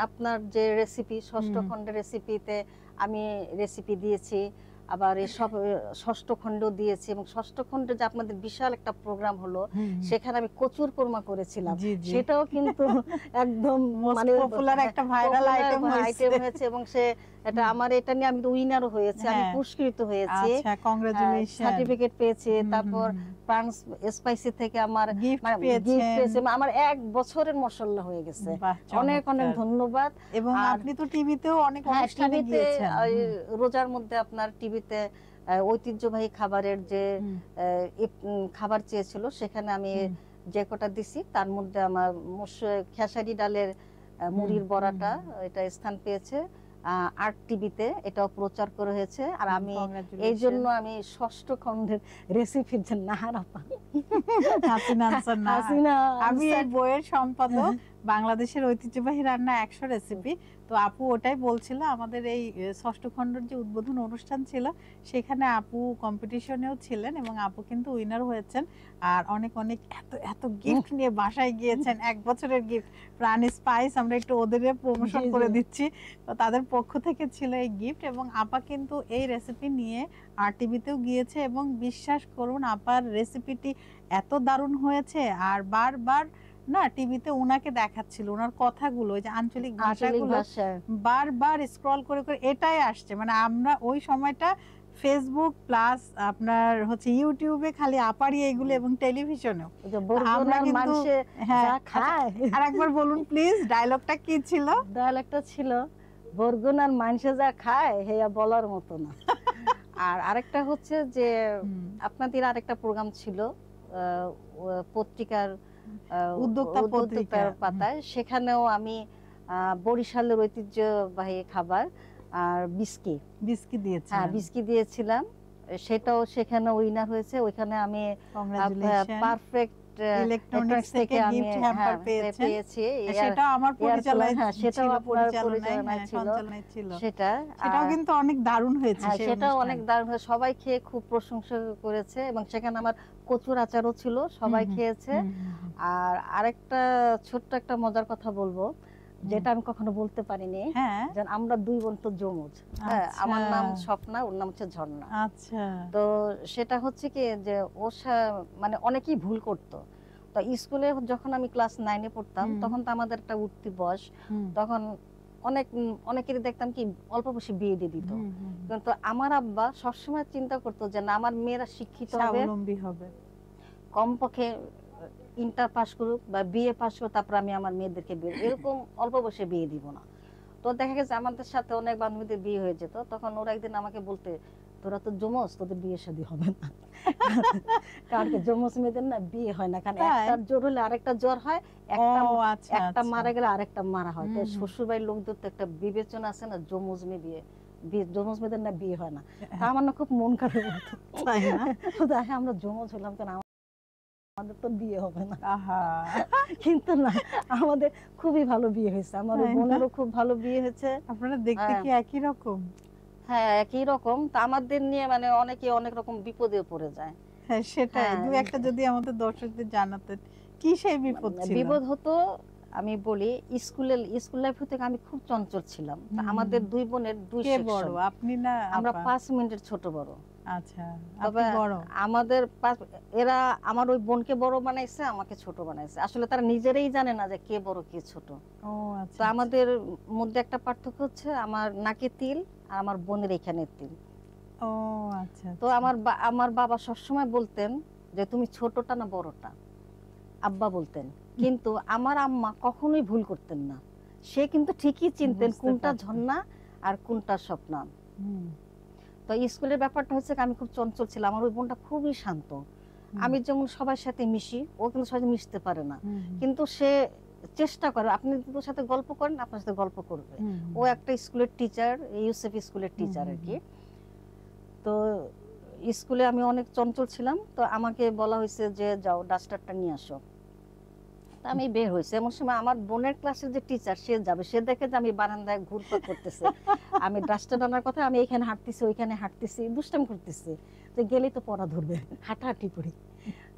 Speaker 2: আপনার যে রেসিপি ষষ্ঠ খণ্ডের রেসিপিতে আমি রেসিপি দিয়েছি, আবার এই সব ষষ্ঠ খণ্ড দিয়েছি, এবং ষষ্ঠ খণ্ডে যে আপনাদের বিশাল একটা প্রোগ্রাম হলো সেখানে আমি কচুর কোরমা করেছিলাম, সেটাও কিন্তু একদম মানে
Speaker 1: পপুলার একটা ভাইরাল আইটেম
Speaker 2: হয়েছে, এবং সে এটা আমার এটা নিয়ে আমি উইনারও হয়েছে, আমি পুরস্কৃত হয়েছি,
Speaker 1: আচ্ছা কংগ্রাচুলেশন,
Speaker 2: সার্টিফিকেট পেয়েছি। তারপর ফ্রান্স স্পাইসি থেকে আমার গিফট পেয়েছে, আমার 1 বছরের মশলা হয়ে গেছে। অনেক অনেক ধন্যবাদ।
Speaker 1: এবং আপনি তো টিভিতেও অনেক অনুষ্ঠানে গিয়েছেন।
Speaker 2: রোজার মধ্যে আপনার টিভিতে ঐতিহ্যবাহী খাবারের যে খাবার চেয়েছিল সেখানে আমি যে কটা দিছি তার মধ্যে আমার খেসারি ডালের মুড়ির বড়াটা এটা স্থান পেয়েছে। আর্ট টিভিতে এটাও প্রচার করা হয়েছে। আর আমি এই জন্য আমি ষষ্ঠ খণ্ডের রেসিপির যে
Speaker 1: আমি এই বইয়ের সম্পাদক, বাংলাদেশের ঐতিহ্যবাহী রান্না 100 রেসিপি। তো আপু ওটাই বলছিল, আমাদের এই ষষ্ঠ খণ্ডের যে উদ্বোধন অনুষ্ঠান ছিল সেখানে আপু কম্পিটিশনেও ছিলেন এবং আপু কিন্তু উইনার হয়েছেন। আর অনেক অনেক এত এত গিফট নিয়ে বাসায় গিয়েছেন, 1 বছরের গিফট। প্রাণ স্পাইস আমরা একটু ওদের প্রমোশন করে দিচ্ছি, তো তাদের পক্ষ থেকে ছিল এই গিফট। এবং আপা কিন্তু এই রেসিপি নিয়ে আরটিভিতেও গিয়েছে, এবং বিশ্বাস করুন আপার রেসিপিটি এত দারুণ হয়েছে। আর বারবার না টিভিতে উনাকে দেখাচ্ছিল, ওনার কথাগুলো, ওই যে আঞ্চলিক ভাষাগুলো বারবার স্ক্রল করে করে এটাই আসছে। মানে আমরা ওই সময়টা ফেসবুক প্লাস আপনার হচ্ছে ইউটিউবে খালি আপারি এগুলো, এবং টেলিভিশনেও আমরা কিন্তু আর একবার বলুন প্লিজ, ডায়লগটা কি ছিল?
Speaker 2: ডায়লগটা ছিল বরগুনার মানুষে যা খায় হেয়া বলার মতো না। আর আরেকটা হচ্ছে যে আপনাদের আরেকটা প্রোগ্রাম ছিল পত্রিকার উদ্যোক্তার পাতায়, সেখানেও আমি বরিশালের ঐতিহ্যবাহী খাবার আর বিস্কি দিয়েছি, বিস্কি দিয়েছিলাম, সেটাও সেখানে উইনার হয়েছে। ওইখানে আমি পারফেক্ট ইলেকট্রনিক্স থেকে গিফট হ্যাম্পার পেয়েছি,
Speaker 1: সেটাও আমার পরিচালনায় ছিল, সেটাও কিন্তু অনেক দারুণ হয়েছে।
Speaker 2: সেটাও অনেক দারুণ হয়েছে, সবাই খেয়ে খুব প্রশংসা করেছে, এবং সেখানে আমার কচুর আচারও ছিল, সবাই খেয়েছে। আর আরেকটা ছোট্ট একটা মজার কথা বলবো, যেটা আমি কখনো বলতে পারিনি, যে আমরা 2 বোন তো যমজ। আমার নাম স্বপ্না, ওর নাম হচ্ছে ঝর্ণা।
Speaker 1: আচ্ছা,
Speaker 2: তো সেটা হচ্ছে কি যে ও মানে অনেকেই ভুল করতো। তো স্কুলে যখন আমি ক্লাস 9-এ পড়তাম তখন তো আমাদের একটা উঠতি বয়স, তখন অনেকেরই দেখতাম কি অল্প বয়সে বিয়ে দিয়ে দিত। কিন্তু আমার আব্বা সবসময় চিন্তা করতো যে না, আমার মেয়েরা শিক্ষিত হবে, কমপক্ষে ইন্টার পাস করুক বা বিএ পাস করুক, তারপর আমি আমার মেয়েদেরকে বিয়ে, এরকম অল্প বয়সে বিয়ে দিব না। তো দেখা গেছে আমাদের সাথে অনেক বান্ধবীদের বিয়ে হয়ে যেত, তখন ওরা একদিন আমাকে বলতে, তোরা তো যমজ, তোদের বিয়ে শাদী হবে না। কারণ যমজ মেয়েদের না বিয়ে হয় না, কারণ একটার জ্বর হলে আরেকটা জ্বর হয়, একটা মারা গেলে আরেকটা মারা হয়। তো শ্বশুর বাড়ির লোকদের তো একটা বিবেচনা আছে না, যমজ মেয়েদের না বিয়ে হয় না। আমার না খুব মন খারাপ হতো, আমরা যমজ হলাম কেন। আমাদের তো বিয়ে হবে না।
Speaker 1: আহা,
Speaker 2: কিন্তু না, আমাদের খুবই ভালো বিয়ে হয়েছে, আমার
Speaker 1: তাই না?
Speaker 2: বোনেরও খুব ভালো বিয়ে হয়েছে।
Speaker 1: আপনারা দেখতে
Speaker 2: হ্যাঁ।
Speaker 1: কি একই রকম?
Speaker 2: হ্যাঁ, একই রকম। তা আমাদের নিয়ে মানে অনেকে অনেক রকম বিপদেও পড়ে যায়।
Speaker 1: হ্যাঁ, সেটাই।
Speaker 2: হ্যাঁ,
Speaker 1: দু একটা যদি আমাদের দর্শকদের জানাতেন, কি সেই বিপদ ছিল?
Speaker 2: বিপদ হতো, আমি বলি, স্কুল লাইফ থেকে আমি খুব চঞ্চল ছিলাম। তা
Speaker 1: হুম,
Speaker 2: আমাদের
Speaker 1: হুম।
Speaker 2: দুই বোনের দুই
Speaker 1: কে বড়,
Speaker 2: সেকশন,
Speaker 1: আপনি না
Speaker 2: আমরা
Speaker 1: আপা?
Speaker 2: 5 মিনিটের ছোট বড়।
Speaker 1: আচ্ছা,
Speaker 2: তবে
Speaker 1: আপনি বড়।
Speaker 2: আমাদের এরা আমার ওই বোনকে বড় বানাইছে, আমাকে ছোট বানাইছে। আসলে তারা নিজেরাই জানে না যে কে বড় কে ছোট।
Speaker 1: ও আচ্ছা,
Speaker 2: তো আমাদের মধ্যে একটা পার্থক্য হচ্ছে আমার নাকে তিল আর আমার বোনের এখানে তিল।
Speaker 1: ও আচ্ছা,
Speaker 2: তো আমার বাবা সবসময় বলতেন যে তুমি ছোটটা না বড়টা, আব্বা বলতেন। কিন্তু আমার আম্মা কখনোই ভুল করতেন না, সে কিন্তু ঠিকই চিনতেন
Speaker 1: বুঝতে
Speaker 2: কোনটা
Speaker 1: পারতেন।
Speaker 2: ঝর্ণা আর কোনটা স্বপ্না।
Speaker 1: হুম,
Speaker 2: তো স্কুলের ব্যাপারটা হচ্ছে আমি খুব চঞ্চল ছিলাম, আমার ওই বোনটা খুবই শান্ত।
Speaker 1: হুম,
Speaker 2: আমি যেমন সবার সাথে মিশি, ও কিন্তু সবার সাথে মিশতে পারে না,
Speaker 1: হুম, হুম,
Speaker 2: কিন্তু সে চেষ্টা করে। আপনি যদি ওর সাথে গল্প করেন, আপনার সাথে গল্প করবে।
Speaker 1: হুম,
Speaker 2: ও একটা স্কুলের টিচার, ইউসেফ স্কুলের টিচার আর কি। তো স্কুলে আমি অনেক চঞ্চল ছিলাম, তো আমাকে বলা হয়েছে যে যাও ডাস্টারটা নিয়ে আসো। তা আমি বের হয়েছে, এমন সময় আমার বোনের ক্লাসের যে টিচার সে যাবে, সে দেখে যে আমি বারান্দায় ঘুরপাক করতেছে, আমি ডাস্টার আনার কথা, আমি এখানে হাঁটতেছি ওইখানে হাঁটতেছি, দুষ্টামি করতেছি, তো গেলেই তো পড়া ধরবে, হাঁটাহাঁটি করি।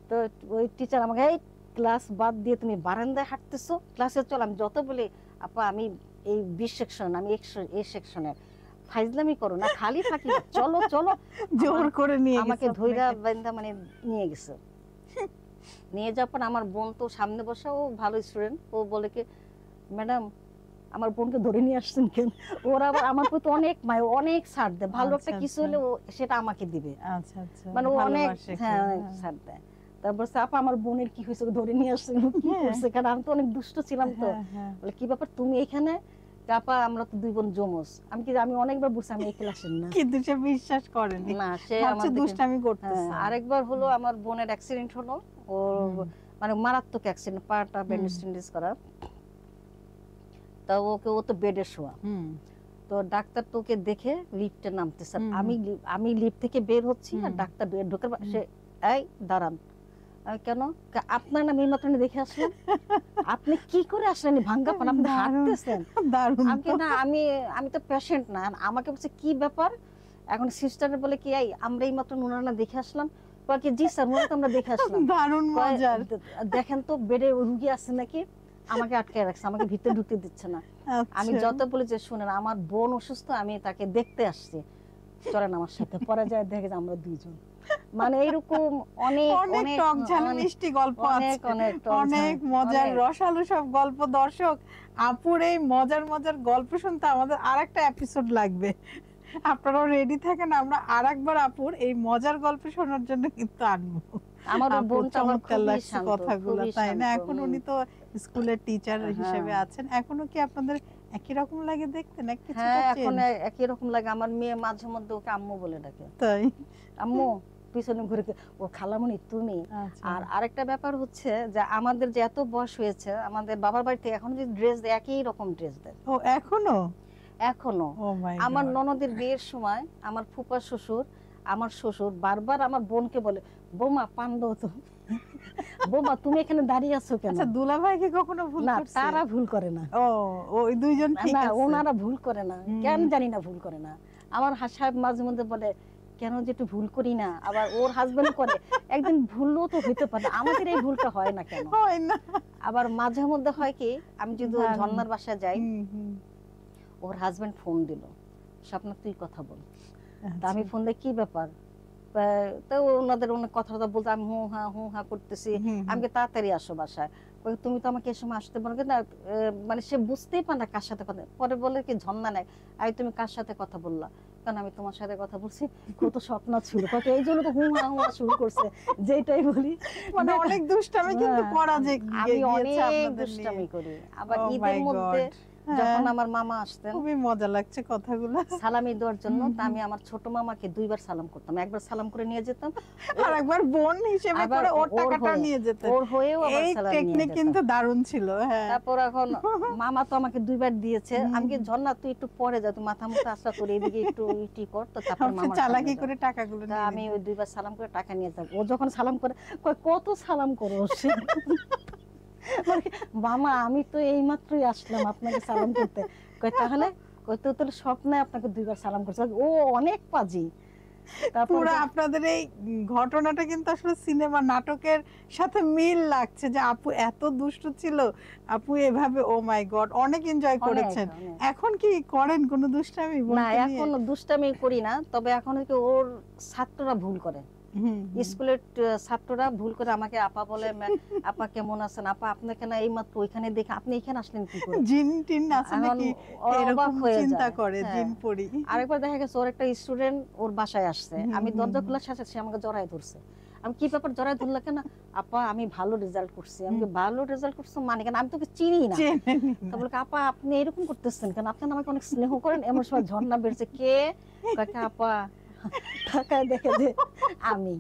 Speaker 2: তো ওই টিচার আমাকে, এই ক্লাস বাদ দিয়ে তুমি বারান্দায় হাঁটতেছো, ক্লাসে চল। আমি যত বলি, আপা আমি এই 20 সেকশন, আমি এই সেকশনের, ফাইজলামি করো না, খালি থাকি না, চলো চলো।
Speaker 1: জোর করে নিয়ে
Speaker 2: আমাকে
Speaker 1: গেছে
Speaker 2: ধইরা
Speaker 1: আপনাকে।
Speaker 2: বান্দা মানে নিয়ে গেছে। নিয়ে যাওয়ার পর আমার বোন তো সামনে বসা, ও ভালো স্টুডেন্ট, ও বলে কি, ম্যাডাম আমার বোনকে ধরে নিয়ে আসছেন কেন? ওরা আবার আমার প্রতি অনেক মায়, অনেক ছাড় দেয়, ভালো একটা
Speaker 1: আচ্ছা,
Speaker 2: কিছু
Speaker 1: আচ্ছা।
Speaker 2: হলে ও সেটা আমাকে দিবে,
Speaker 1: আচ্ছা, আচ্ছা।
Speaker 2: মানে ও অনেক,
Speaker 1: ভালোবাসে খুব,
Speaker 2: হ্যাঁ অনেক
Speaker 1: হ্যাঁ।
Speaker 2: ছাড় দেয়। তারপর আপা আমার বোনের কি হয়েছে, ওকে ধরে নিয়ে আসছেন, ও কি
Speaker 1: হ্যাঁ।
Speaker 2: করছে? কারণ আমি তো অনেক দুষ্ট ছিলাম। তো
Speaker 1: হ্যাঁ, হ্যাঁ।
Speaker 2: বলে কি ব্যাপার তুমি এখানে? তা আপা আমরা তো দুই বোন জমজ। আমি অনেকবার বুঝছি আমি এই ক্লাসের না।
Speaker 1: কিন্তু সে বিশ্বাস করেনি।
Speaker 2: না, সে
Speaker 1: ভাবছে
Speaker 2: আমার
Speaker 1: দুষ্টামি করতেছে।
Speaker 2: আরেকবার হলো আমার বোনের অ্যাক্সিডেন্ট হলো, ওর
Speaker 1: হুম,
Speaker 2: মানে মারাত্মক অ্যাক্সিডেন্ট, পাটা ব্যান্ডেজ করা। তা ও তো বেডে শোয়া।
Speaker 1: হুম,
Speaker 2: তো ডাক্তার তো ওকে দেখে লিফটে নামতেছে,
Speaker 1: হুম,
Speaker 2: আমি লিফট থেকে বের হচ্ছি, আর
Speaker 1: হুম,
Speaker 2: ডাক্তার ঢোকার সে, এই দাঁড়ান। আমি, কেন? আপনার নাম এই মাত্র দেখে আসলাম, আপনি কি করে আসলেন ভাঙ্গা পান, আপনি
Speaker 1: দারুণ,
Speaker 2: হাঁটতেছেন?
Speaker 1: দারুণ
Speaker 2: আমি
Speaker 1: তো।
Speaker 2: না, আমি তো পেশেন্ট না। আমাকে বলছে কি ব্যাপার? এখন সিস্টার বলে কি, এই আমরা এই মাত্র ওনারা দেখে আসলাম। কয় কি, জি স্যার ওনারা তো আমরা দেখে আসলাম।
Speaker 1: দারুণ
Speaker 2: কয়,
Speaker 1: মজার।
Speaker 2: দেখেন তো বেডে রুগী আছে নাকি। আমাকে আটকে রাখছে, আমাকে ভিতরে ঢুকতে দিচ্ছে না। আমি
Speaker 1: আচ্ছা।
Speaker 2: যত বলি যে শুনেন আমার বোন অসুস্থ, আমি তাকে দেখতে আসছি, চলেন আমার সাথে। পরে যায় দেখে যে আমরা দুইজন, মানে এইরকম অনেক
Speaker 1: অনেক
Speaker 2: অনেক
Speaker 1: টক ঝাল
Speaker 2: অনেক
Speaker 1: মিষ্টি গল্প আছে,
Speaker 2: অনেক টক
Speaker 1: অনেক
Speaker 2: ঝাল,
Speaker 1: মজার
Speaker 2: অনেক।
Speaker 1: রসালো সব গল্প। দর্শক, আপুর এই মজার মজার গল্প শুনতে আমাদের আরেকটা এপিসোড লাগবে। আপনারাও রেডি থাকেন, আমরা আরেকবার আপুর এই মজার গল্প শোনার জন্য কিন্তু আনবো।
Speaker 2: আমার ওই
Speaker 1: আপুর
Speaker 2: বোনটা আমার
Speaker 1: চমৎকার
Speaker 2: খুবই
Speaker 1: লাগছে
Speaker 2: শান্ত,
Speaker 1: কথাগুলো,
Speaker 2: খুবই
Speaker 1: তাই না?
Speaker 2: শান্ত।
Speaker 1: এখন উনি তো স্কুলের টিচার
Speaker 2: হ্যাঁ।
Speaker 1: হিসেবে আছেন, এখনো কি আপনাদের একই রকম লাগে দেখতে, না কিছুটা
Speaker 2: হ্যাঁ, এখন
Speaker 1: চেঞ্জ?
Speaker 2: একই রকম লাগে। আমার মেয়ে মাঝে মধ্যে ওকে আম্মু বলে ডাকে,
Speaker 1: তাই?
Speaker 2: আম্মু, পিছনে ঘুরে ও খালামণি তুমি।
Speaker 1: আচ্ছা।
Speaker 2: আর আরেকটা ব্যাপার হচ্ছে যে আমাদের যে এত বয়স হয়েছে, আমাদের বাবার বাড়িতে এখন যে ড্রেস দেয়, একই রকম ড্রেস দেয়
Speaker 1: ও এখনো?
Speaker 2: এখনো।
Speaker 1: ও মাই
Speaker 2: আমার
Speaker 1: গড।
Speaker 2: ননদের বিয়ের সময় আমার ফুপা শ্বশুর, আমার শ্বশুর বারবার আমার বোনকে বলে, বৌমা পান দাও তো, বৌমা তুমি এখানে দাঁড়িয়ে আছো কেন?
Speaker 1: আচ্ছা, দুলাভাই কি কখনো ভুল
Speaker 2: না,
Speaker 1: করছে?
Speaker 2: তারা ভুল করে না।
Speaker 1: ও, ওই দুইজন ঠিক
Speaker 2: না,
Speaker 1: আছে।
Speaker 2: ওনারা ভুল করে না,
Speaker 1: হুম।
Speaker 2: কেন জানি না ভুল করে না। আমার সাহেব মাঝে মধ্যে বলে, কেন যে একটু ভুল করি না। আবার ওর হাজবেন্ড করে, একদিন ভুলও তো হইতে পারে, আমাদের এই ভুলটা হয় না কেন?
Speaker 1: হয় না।
Speaker 2: আবার মাঝে মধ্যে হয় কি, আমি যদি
Speaker 1: দারুণ।
Speaker 2: ঝর্ণার বাসায় যাই,
Speaker 1: হুম, হুম।
Speaker 2: ওর হাজবেন্ড ফোন দিল, স্বপ্না তুই কথা বল। তা আমি
Speaker 1: আচ্ছা।
Speaker 2: ফোন দিয়ে কি ব্যাপার, তো ওনাদের অনেক কথা বলতে, আমি হু হা করতেছি।
Speaker 1: হুম, হুম।
Speaker 2: আমি তাড়াতাড়ি আসো বাসায়। কই, তুমি তো আমাকে এই সময় আসতে পারো না। মানে সে বুঝতেই পারে না কার সাথে কথা। পরে বলে কি, ঝর্ণা নাই, আই তুমি কার সাথে কথা বললা? কারণ আমি তোমার সাথে কথা বলছি, কত স্বপ্ন ছিল, কত এই জন্য তো হু হা শুরু করছে। যেটাই বলি
Speaker 1: মানে অনেক দুষ্টামি কিন্তু
Speaker 2: হ্যাঁ,
Speaker 1: করা যে
Speaker 2: আমি
Speaker 1: গিয়েছে
Speaker 2: অনেক
Speaker 1: আপনাদের নিয়ে।
Speaker 2: দুষ্টামি করি। আবার
Speaker 1: Oh
Speaker 2: ঈদের
Speaker 1: my
Speaker 2: মধ্যে
Speaker 1: God.
Speaker 2: যখন আমার মামা আসতেন
Speaker 1: খুবই মজা লাগছে কথাগুলো।
Speaker 2: সালামি দেওয়ার জন্য, তা আমি আমার ছোট মামাকে 2বার সালাম করতাম, একবার সালাম করে নিয়ে যেতাম,
Speaker 1: আর একবার বোন হিসেবে
Speaker 2: আবার
Speaker 1: করে ওর
Speaker 2: ওর
Speaker 1: টাকাটা
Speaker 2: হয়ে,
Speaker 1: নিয়ে যেতেন।
Speaker 2: ওর হয়েও আবার
Speaker 1: এই
Speaker 2: সালাম নিয়ে
Speaker 1: টেকনিক
Speaker 2: যেতাম।
Speaker 1: কিন্তু দারুণ ছিল। হ্যাঁ,
Speaker 2: তারপর এখন মামা তো আমাকে 2বার দিয়েছে, আমি কি ঝর্ণা তুই একটু পরে যা, তুই মাথা মুখে আসা তোর এদিকে একটু ইটি কর, তো তারপর
Speaker 1: আপনি
Speaker 2: মামা
Speaker 1: চালাকি করে টাকাগুলো
Speaker 2: তা
Speaker 1: নিয়ে
Speaker 2: আমি
Speaker 1: নিতেন।
Speaker 2: ওই 2বার সালাম করে টাকা নিয়ে যেতাম। ও যখন সালাম করে কয় কত সালাম করো মানে, মামা আমি তো এইমাত্রই আসলাম আপনাকে সালাম করতে। কয় তাহলে, কয় তো তোর স্বপ্নে আপনাকে 2বার সালাম করছে। ও অনেক পাজি। তারপর
Speaker 1: পুরো আপনাদের এই ঘটনাটা কিন্তু আসলে সিনেমা নাটকের সাথে মিল লাগছে, যে আপু এত দুষ্ট ছিল, আপু এভাবে, ও মাই গড, অনেক এনজয়
Speaker 2: অনেক
Speaker 1: করেছেন।
Speaker 2: অনেক।
Speaker 1: এখন কি করেন কোনো দুষ্টামি
Speaker 2: না
Speaker 1: বোনকে নিয়ে?
Speaker 2: এখন দুষ্টামি করি না, তবে এখন কি ওর ছাত্ররা ভুল করে, স্কুলের ছাত্ররা ভুল করে আমাকে আপা বলে, আপা কেমন আছেন, আপা আপনাকে না এইমাত্র ওইখানে দেখে আপনি এখানে আসলেন কি করে।
Speaker 1: জিন টিন আছে
Speaker 2: এখন
Speaker 1: নাকি
Speaker 2: ওরা অবাক
Speaker 1: এরকম
Speaker 2: হয়ে
Speaker 1: চিন্তা
Speaker 2: যায়।
Speaker 1: করে,
Speaker 2: হ্যাঁ।
Speaker 1: জিন পড়ি।
Speaker 2: আরেকবার দেখা গেছে ওর একটা স্টুডেন্ট ওর বাসায় আসছে, আমি দরজা খোলার সাথে সে আমাকে জড়ায় ধরছে। আমি কি ব্যাপার জড়ায় ধরলা কেন? আপা আমি ভালো রেজাল্ট করছি। আমি ভালো রেজাল্ট করছো মানে কেন, আমি তোকে চিনি না। তো বলে আপা আপনি এরকম করতেছেন কেন, আপনি আমাকে অনেক স্নেহ করেন। এমন সময় ঝর্ণা বেরছে, কে? কাকা আপা, টাকায় দেখে যে আমি।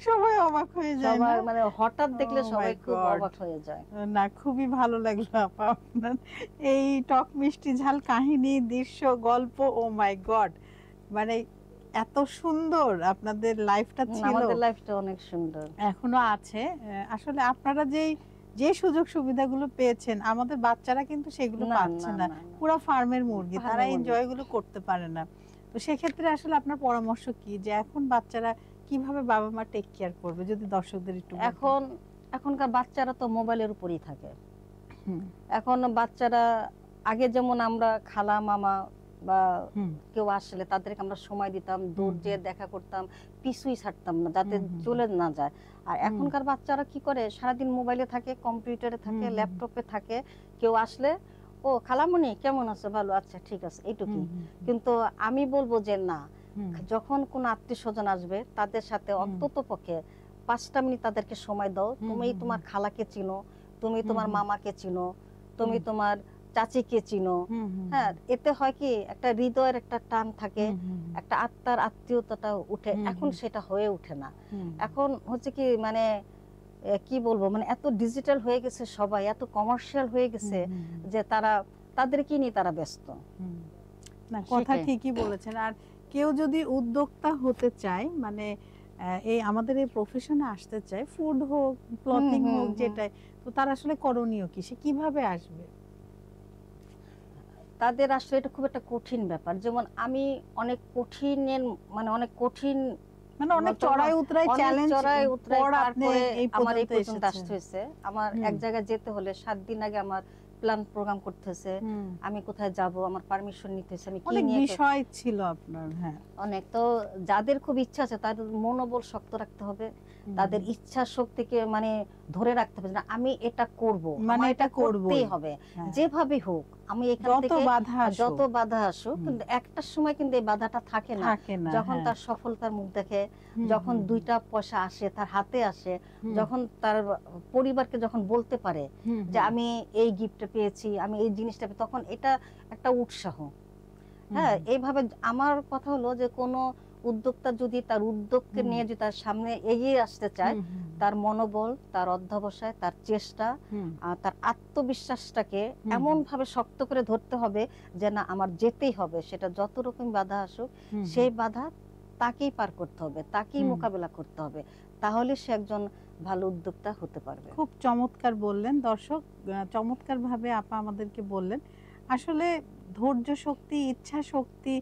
Speaker 1: সবাই অবাক হয়ে যায় না?
Speaker 2: সবাই মানে হঠাৎ দেখলে
Speaker 1: Oh my
Speaker 2: সবাই খুব
Speaker 1: God!
Speaker 2: অবাক হয়ে যায়।
Speaker 1: না, খুবই ভালো লাগলো আপা আপনার এই টক মিষ্টি ঝাল কাহিনী, দৃশ্য, গল্প। ও মাই গড, মানে এত সুন্দর আপনাদের লাইফটা ছিল,
Speaker 2: আমাদের লাইফটা অনেক সুন্দর,
Speaker 1: এখনো আছে। আসলে আপনারা যে সুযোগ সুবিধাগুলো পেয়েছেন, আমাদের বাচ্চারা কিন্তু সেগুলো
Speaker 2: না
Speaker 1: পাচ্ছে
Speaker 2: না
Speaker 1: না।
Speaker 2: না না।
Speaker 1: পুরো ফার্মের মুরগি, তারা
Speaker 2: ফার্মের মুরগি।
Speaker 1: এনজয় গুলো করতে পারে না। তো সেক্ষেত্রে আসলে আপনার পরামর্শ কি, যে এখন বাচ্চারা কিভাবে বাবা মা টেক কেয়ার করবে, যদি দর্শকদের একটু বলতেন।
Speaker 2: এখনকার বাচ্চারা তো মোবাইলের উপরই থাকে।
Speaker 1: হুম,
Speaker 2: এখন বাচ্চারা, আগে যেমন আমরা খালা মামা বা
Speaker 1: হুম,
Speaker 2: কেউ আসলে তাদেরকে আমরা সময় দিতাম, দূর যেয়ে দেখা করতাম, পিছুই ছাড়তাম না যাতে
Speaker 1: হুম, হুম,
Speaker 2: চলে না যায়। আর
Speaker 1: হুম।
Speaker 2: এখনকার বাচ্চারা কি করে, সারাদিন মোবাইলে থাকে, কম্পিউটারে থাকে,
Speaker 1: হুম, হুম।
Speaker 2: ল্যাপটপে থাকে। কেউ আসলে, ও খালামণি কেমন আছে, ভালো, আচ্ছা ঠিক আছে, এইটুকুই। কিন্তু আমি বলবো যে না, যখন কোন আত্মীয় স্বজন আসবে তাদের সাথে অন্তত পক্ষে 5টা মিনিট তাদেরকে সময় দাও। তুমি তোমার খালাকে চিনো, তুমি তোমার মামাকে চিনো, তুমি তোমার চাচিকে চিনো। হ্যাঁ, এতে হয় কি, একটা হৃদয়ের একটা টান থাকে, একটা আত্মার আত্মীয়তাটা উঠে। এখন সেটা হয়ে ওঠে না। এখন হচ্ছে কি, মানে কি বলবো, মানে এত ডিজিটাল হয়ে গেছে, সবাই এত কমার্শিয়াল হয়ে গেছে যে তাদেরকে নিয়ে তারা ব্যস্ত।
Speaker 1: না, কথা
Speaker 2: সেটাই।
Speaker 1: ঠিকই বলেছেন। আর কেউ যদি উদ্যোক্তা হতে চায়, মানে এই আমাদের এই প্রফেশনে আসতে চায়, ফুড হোক, ক্লথিং হোক, যেটাই, তো তার আসলে করণীয় কি, সে কিভাবে আসবে?
Speaker 2: তাদের আসলে এটা খুব একটা কঠিন ব্যাপার। যেমন আমি অনেক কঠিনের, মানে অনেক কঠিন,
Speaker 1: মানে অনেক চড়াই উতরাই চ্যালেঞ্জ পর
Speaker 2: পার
Speaker 1: আপনি
Speaker 2: করে
Speaker 1: এই
Speaker 2: আমার এই পর্যন্ত
Speaker 1: পর্যন্ত
Speaker 2: আসতে হয়েছে। আমার এক জায়গায় যেতে হলে 7 দিন আগে আমার প্ল্যান প্রোগ্রাম করতেছে, আমি কোথায় যাব, আমার পারমিশন নিতে হয়েছে, আমি কি
Speaker 1: অনেক
Speaker 2: নিয়ে
Speaker 1: বিষয় ছিল আপনার। হ্যাঁ,
Speaker 2: অনেক। তো যাদের খুব ইচ্ছা আছে তাদের মনোবল শক্ত রাখতে হবে, তাদের ইচ্ছা শক্তিকে মানে ধরে রাখতে হবে না আমি এটা করব,
Speaker 1: মানে
Speaker 2: আমার
Speaker 1: এটা
Speaker 2: এটা করতেই হবে, যেভাবে হোক। আমি এখান থেকে যত বাধা আসুক, কিন্তু একটা সময় কিন্তু এই বাধাটা থাকে না। যখন তার সফলতার মুখ দেখে, যখন 2টা পয়সা আসে তার হাতে আসে, যখন তার পরিবারকে যখন বলতে পারে যে আমি এই গিফটটা পেয়েছি, আমি এই জিনিসটা পেয়েছি, তখন এটা একটা উৎসাহ। হ্যাঁ, এইভাবে আমার কথা হলো যে কোনো উদ্যোক্তা যদি তার উদ্যোগকে নিয়ে যদি তার সামনে এগিয়ে আসতে চায়, তার মনোবল, তার অধ্যবসায়, তার চেষ্টা, তার আত্মবিশ্বাসটাকে এমন ভাবে শক্ত করে ধরতে হবে যে না আমার যেতেই হবে, সেটা যত রকম বাধা আসুক, সেই বাধা তাকেই পার করতে হবে, তাকেই মোকাবেলা করতে হবে, তাহলে সে একজন ভালো উদ্যোক্তা হতে পারবে।
Speaker 1: খুব চমৎকার বললেন দর্শক, চমৎকার ভাবে আপা আমাদেরকে বললেন। আসলে ধৈর্য শক্তি, ইচ্ছা শক্তি,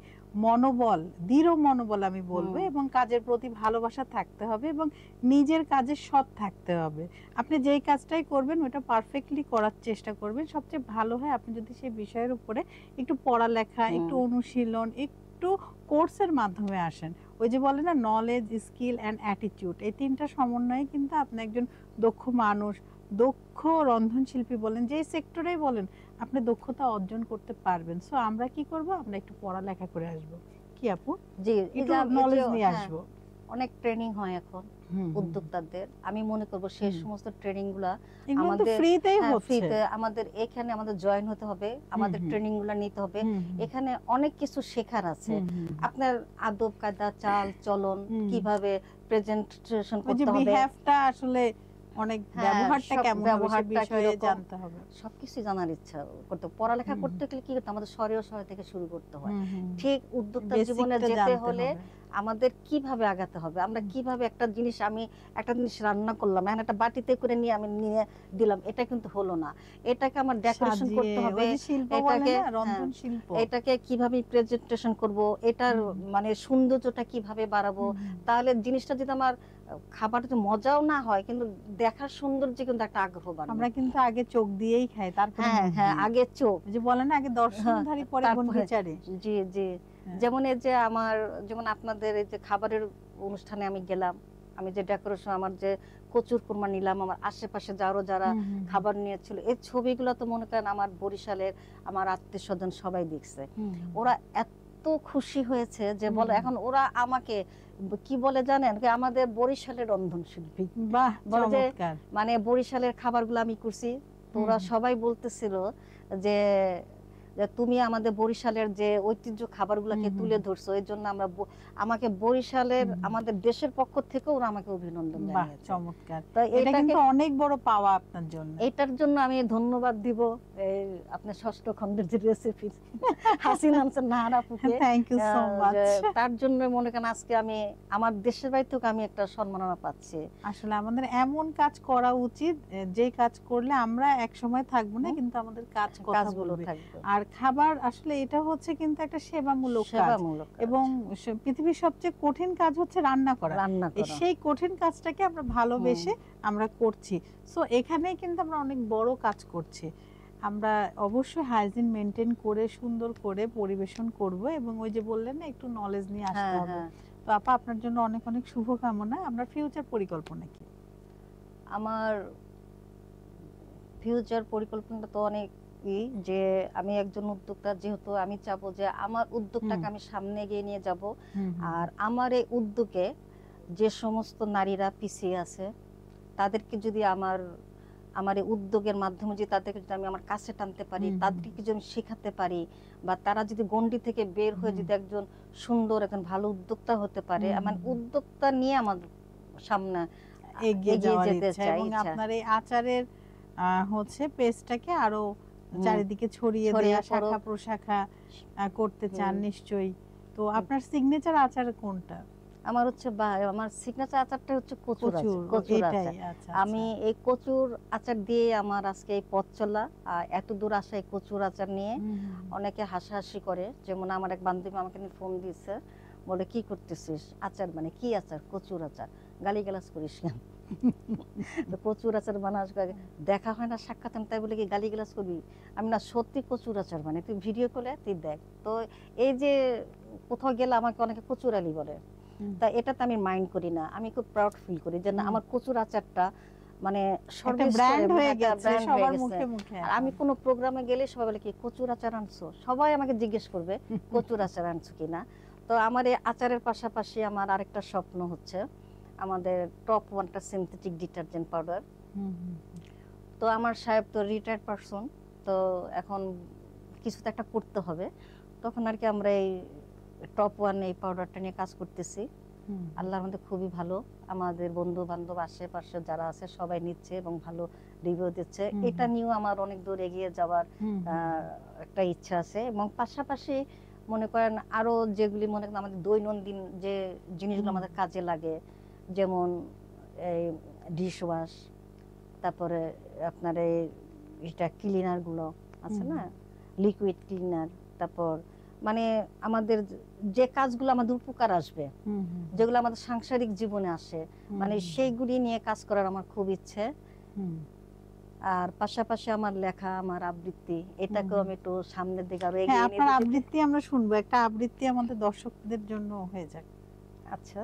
Speaker 1: মনোবল, দৃঢ় মনোবল আমি বলবো, এবং কাজের প্রতি ভালোবাসা থাকতে হবে, এবং নিজের কাজে সৎ থাকতে হবে। আপনি যেই কাজটাই করবেন ওটা পারফেক্টলি করার চেষ্টা করবেন। সবচেয়ে ভালো হয় আপনি যদি সেই বিষয়ের উপরে একটু পড়ালেখা, একটু অনুশীলন, একটু কোর্সের মাধ্যমে আসেন। ওই যে বলে না, নলেজ, স্কিল অ্যান্ড অ্যাটিটিউড, এই 3টা সমন্বয়ে কিন্তু আপনি একজন দক্ষ মানুষ, দক্ষ রন্ধনশিল্পী বলেন, যে সেক্টরেই বলেন, আপনি দক্ষতা অর্জন করতে পারবেন। সো আমরা কি করব, আমরা একটু পড়ালেখা করে আসব, কি আপু?
Speaker 2: জি,
Speaker 1: একটু নলেজ নিয়ে আসবো।
Speaker 2: অনেক ট্রেনিং হয় এখন উদ্যোক্তাদের। আমি মনে করব সেই সমস্ত ট্রেনিং গুলা
Speaker 1: এগুলো তো
Speaker 2: আমাদের
Speaker 1: ফ্রিতেই হচ্ছে।
Speaker 2: ফ্রিতে আমাদের এখানে আমাদের জয়েন হতে হবে, আমাদের ট্রেনিং গুলা নিতে হবে। এখানে অনেক কিছু শেখার আছে। আপনার আদব কায়দা, চাল চলন, কিভাবে প্রেজেন্টেশন করতে হবে,
Speaker 1: বিহেভটা আসলে অনেক ব্যবহারটা কেমন হবে সে বিষয়ে জানতে হবে।
Speaker 2: সবকিছু জানার ইচ্ছা করতে। পড়ালেখা করতে গেলে কি করতে আমাদের শরীর শরীর থেকে শুরু করতে হয়। ঠিক উদ্যোক্তা জীবনে যেতে হলে আমাদের কিভাবে আগাতে হবে, আমরা কিভাবে একটা জিনিস, আমি একটা জিনিস রান্না করলাম, এখন একটা বাটিতে করে নিয়ে আমি নিয়ে দিলাম, এটা কিন্তু হলো না। এটাকে আমার ডেকোরেশন করতে হবে, এটাকে রন্ধন শিল্প, এটাকে কিভাবে প্রেজেন্টেশন করব, এটার মানে সৌন্দর্যটা কিভাবে বাড়াবো। তাহলে জিনিসটা যদি আমার খাবারটা মজাও না হয়, কিন্তু দেখার সৌন্দর্যে কিন্তু একটা আগ্রহ বাড়বে।
Speaker 1: আমরা কিন্তু আগে চোখ দিয়েই খাই, তারপরে
Speaker 2: আগে চোখ,
Speaker 1: যে বলে না আগে দর্শনধারী পরে গুণবিচারী।
Speaker 2: জি জি। যেমন এই যে আমার, যেমন আপনাদের এই যে খাবারের অনুষ্ঠানে আমি গেলাম, আমি যে ডেকোরেশন, আমার যে কচুর কুরমা নিলাম, আমার আশেপাশে যারা খাবার নিয়েছিল, এই ছবিগুলো তো মনে করেন আমার বরিশালের আমার আত্মীয় স্বজন সবাই দেখছে। ওরা এত খুশি হয়েছে যে বলে, এখন ওরা আমাকে কি বলে জানেন, আমাদের বরিশালের রন্ধন শিল্পী।
Speaker 1: বাহ,
Speaker 2: বলে যে মানে বরিশালের খাবারগুলো আমি করছি। তো ওরা সবাই বলতেছিল যে তুমি আমাদের বরিশালের যে ঐতিহ্য খাবারগুলোকে তুলে ধরছো, এই জন্য আমরা আমাকে বরিশালের আমাদের দেশের পক্ষ থেকে ওরা আমাকে অভিনন্দন জানিয়েছে।
Speaker 1: চমৎকার। এটা কিন্তু অনেক বড় পাওয়া আপনার জন্য।
Speaker 2: এটার জন্য আমি ধন্যবাদ দিব এই আপনার ষষ্ঠ খণ্ডের যে রেসিপি হাসিনা নাহার আপুকে,
Speaker 1: থ্যাংক ইউ সো মাচ।
Speaker 2: তার জন্য মনে করেন আজকে আমি আমার দেশের বাড়ি থেকে আমি একটা সম্মাননা পাচ্ছি।
Speaker 1: আসলে আমাদের এমন কাজ করা উচিত যে কাজ করলে আমরা এক সময় থাকবো না, কিন্তু আমাদের কাজগুলো থাকবে। আর খাবার আসলে এটা হচ্ছে কিন্তু একটা সেবামূলক কাজ, এবং পৃথিবীর সবচেয়ে কঠিন কাজ হচ্ছে রান্না করা। সেই কঠিন কাজটাকে আমরা ভালোবেসে আমরা করছি। সো এখানেই কিন্তু আমরা অনেক বড় কাজ করছি। আমরা অবশ্যই হাইজিন মেনটেন করে সুন্দর করে পরিবেশন করব, এবং ওই যে বললেন না একটু নলেজ নিয়ে আসতে হবে। তো আপা, আপনার জন্য অনেক অনেক শুভকামনা। আপনার ফিউচার পরিকল্পনা কি?
Speaker 2: আমার ফিউচার পরিকল্পনাটা তো অনেক, যে আমি একজন উদ্যোক্তা, যেহেতু আমি চাবো যে আমার উদ্যোগটাকে আমি সামনে এগিয়ে নিয়ে যাব। আর আমার এই উদ্যোগে যে সমস্ত নারীরা পিছিয়ে আছে, তাদেরকে যদি আমার এই উদ্যোগের মাধ্যমে যদি তাদেরকে যদি আমি আমার কাছে টানতে পারি, তাদেরকে যদি আমি শেখাতে পারি, বা তারা যদি গণ্ডি থেকে বের হয়ে যদি একজন সুন্দর একজন ভালো উদ্যোক্তা হতে পারে, আমার উদ্যোক্তা নিয়ে আমার সামনে এগিয়ে যেতে চাই।
Speaker 1: এবং আপনার এই আচারের হচ্ছে পেজটাকে আরো চারিদিকে ছড়িয়ে দেয়া, শাখা প্রশাখা করতে চান নিশ্চয়ই। তো আপনার সিগনেচার আচার কোনটা?
Speaker 2: আমার হচ্ছে আমার সিগনেচার আচারটা হচ্ছে কচুর আচার। আমি এই কচুর আচার দিয়ে আমার আজকে এই পথ চলা, এত দূর আসা এই কচুর আচার নিয়ে অনেকে হাসাহাসি করে। যেমন আমার এক বান্ধবী আমাকে ফোন দিয়েছে, বলে কি করতেছিস? আচার মানে কি আচার? কচুর আচার। গালিগালাজ করিস কেন? কচুর আচার বানাস, দেখা হয় না, সাক্ষাৎ, তাই বলে কি গালিগালাজ করবি? আমি না, সত্যি কচুর আচার মানে, তুই ভিডিও করে তুই দেখ। তো এই যে কোথাও গেলে আমাকে অনেকে কচুর আলী বলে, তা এটাতে আমি মাইন্ড করি না। আমি খুব প্রাউড ফিল করি যে না, আমার কচুর আচারটা মানে
Speaker 1: ব্র্যান্ড হয়ে গেছে সবার মুখে মুখে।
Speaker 2: আমি কোনো প্রোগ্রামে গেলে সবাই বলে কি কচুর আচার আনছো, সবাই আমাকে জিজ্ঞেস করবে কচুর আচার আনছো কিনা। তো আমার এই আচারের পাশাপাশি আমার আরেকটা স্বপ্ন হচ্ছে আমাদের টপ 1টা সিনথেটিক ডিটারজেন্ট পাউডার। তো আমার সাহেব তো রিটায়ার্ড পারসন, তো এখন কিছু তো একটা করতে হবে। তখন আর কি আমরা এই টপ 1 এই পাউডারটা নিয়ে কাজ করতেছি। আল্লাহর মধ্যে খুবই ভালো, আমাদের বন্ধু বান্ধব আশেপাশে যারা আছে সবাই নিচ্ছে এবং ভালো রিভিউ দিচ্ছে। এটা নিয়েও আমার অনেক দূর এগিয়ে যাওয়ার একটা ইচ্ছা আছে। এবং পাশাপাশি মনে করেন আরো যেগুলি মনে করেন আমাদের দৈনন্দিন যে জিনিসগুলো আমাদের কাজে লাগে, যেমন এই ডিশ ওয়াশ, তারপরে আপনার এটা ক্লিনার গুলো আছে না, লিকুইড ক্লিনার, তারপর মানে আমাদের যে কাজগুলো আমাদের উপকার আসবে, যেগুলো আমাদের সাংসারিক জীবনে আসে, মানে সেইগুলি নিয়ে কাজ করার আমার খুব ইচ্ছে। আর পাশাপাশি আমার লেখা, আমার আবৃত্তি, এটাকেও আমি একটু সামনের দিকে আরো এগিয়ে নিয়ে
Speaker 1: আপনার আবৃত্তি আমরা শুনবো, একটা আবৃত্তি আমাদের দর্শকদের জন্য হয়ে যাক।
Speaker 2: আচ্ছা,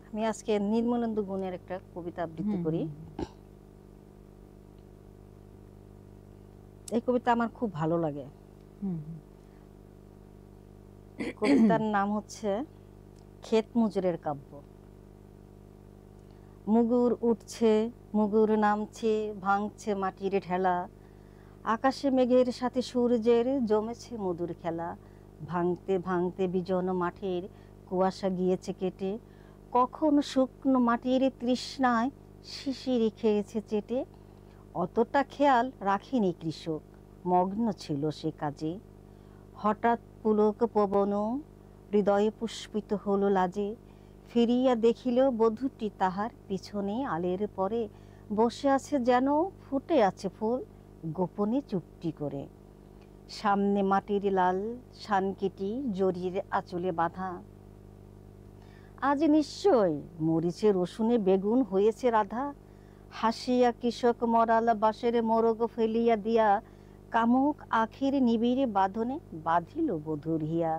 Speaker 2: আমি আজকে নির্মলেন্দু গুণের একটা কবিতা আবৃত্তি করি। এই কবিতা আমার খুব ভালো লাগে। কবিতার নাম হচ্ছে ক্ষেত মজুরের কাব্য। মুগুর উঠছে, মুগুর নামছে, ভাঙছে মাটির ঢেলা, আকাশে মেঘের সাথে সূর্যের জমেছে মধুর খেলা। ভাঙতে ভাঙতে বিজন মাঠের কুয়াশা গিয়েছে কেটে, কখন শুকনো মাটির তৃষ্ণায় শিশির খেয়েছে চেটে। অতটা খেয়াল রাখেনি কৃষক, মগ্ন ছিল সে কাজে। হঠাৎ পুলক পবন হৃদয়ে পুষ্পিত হলো লাজে, ফিরিয়া দেখিল বধূটি তাহার পিছনে আলের পরে বসে আছে, যেন ফুটে আছে ফুল গোপনে চুপটি করে। সামনে মাটির লাল শানকেটি জরির আঁচলে বাঁধা, আজ নিশ্চয় মরিচে রসুনে বেগুন হয়েছে রাধা। হাসিয়া কৃষক মরাল বাঁশের মোরগ ফেলিয়া দিয়া, কামুক আখির নিবিড় বাঁধনে বাঁধিল বধূর হিয়া।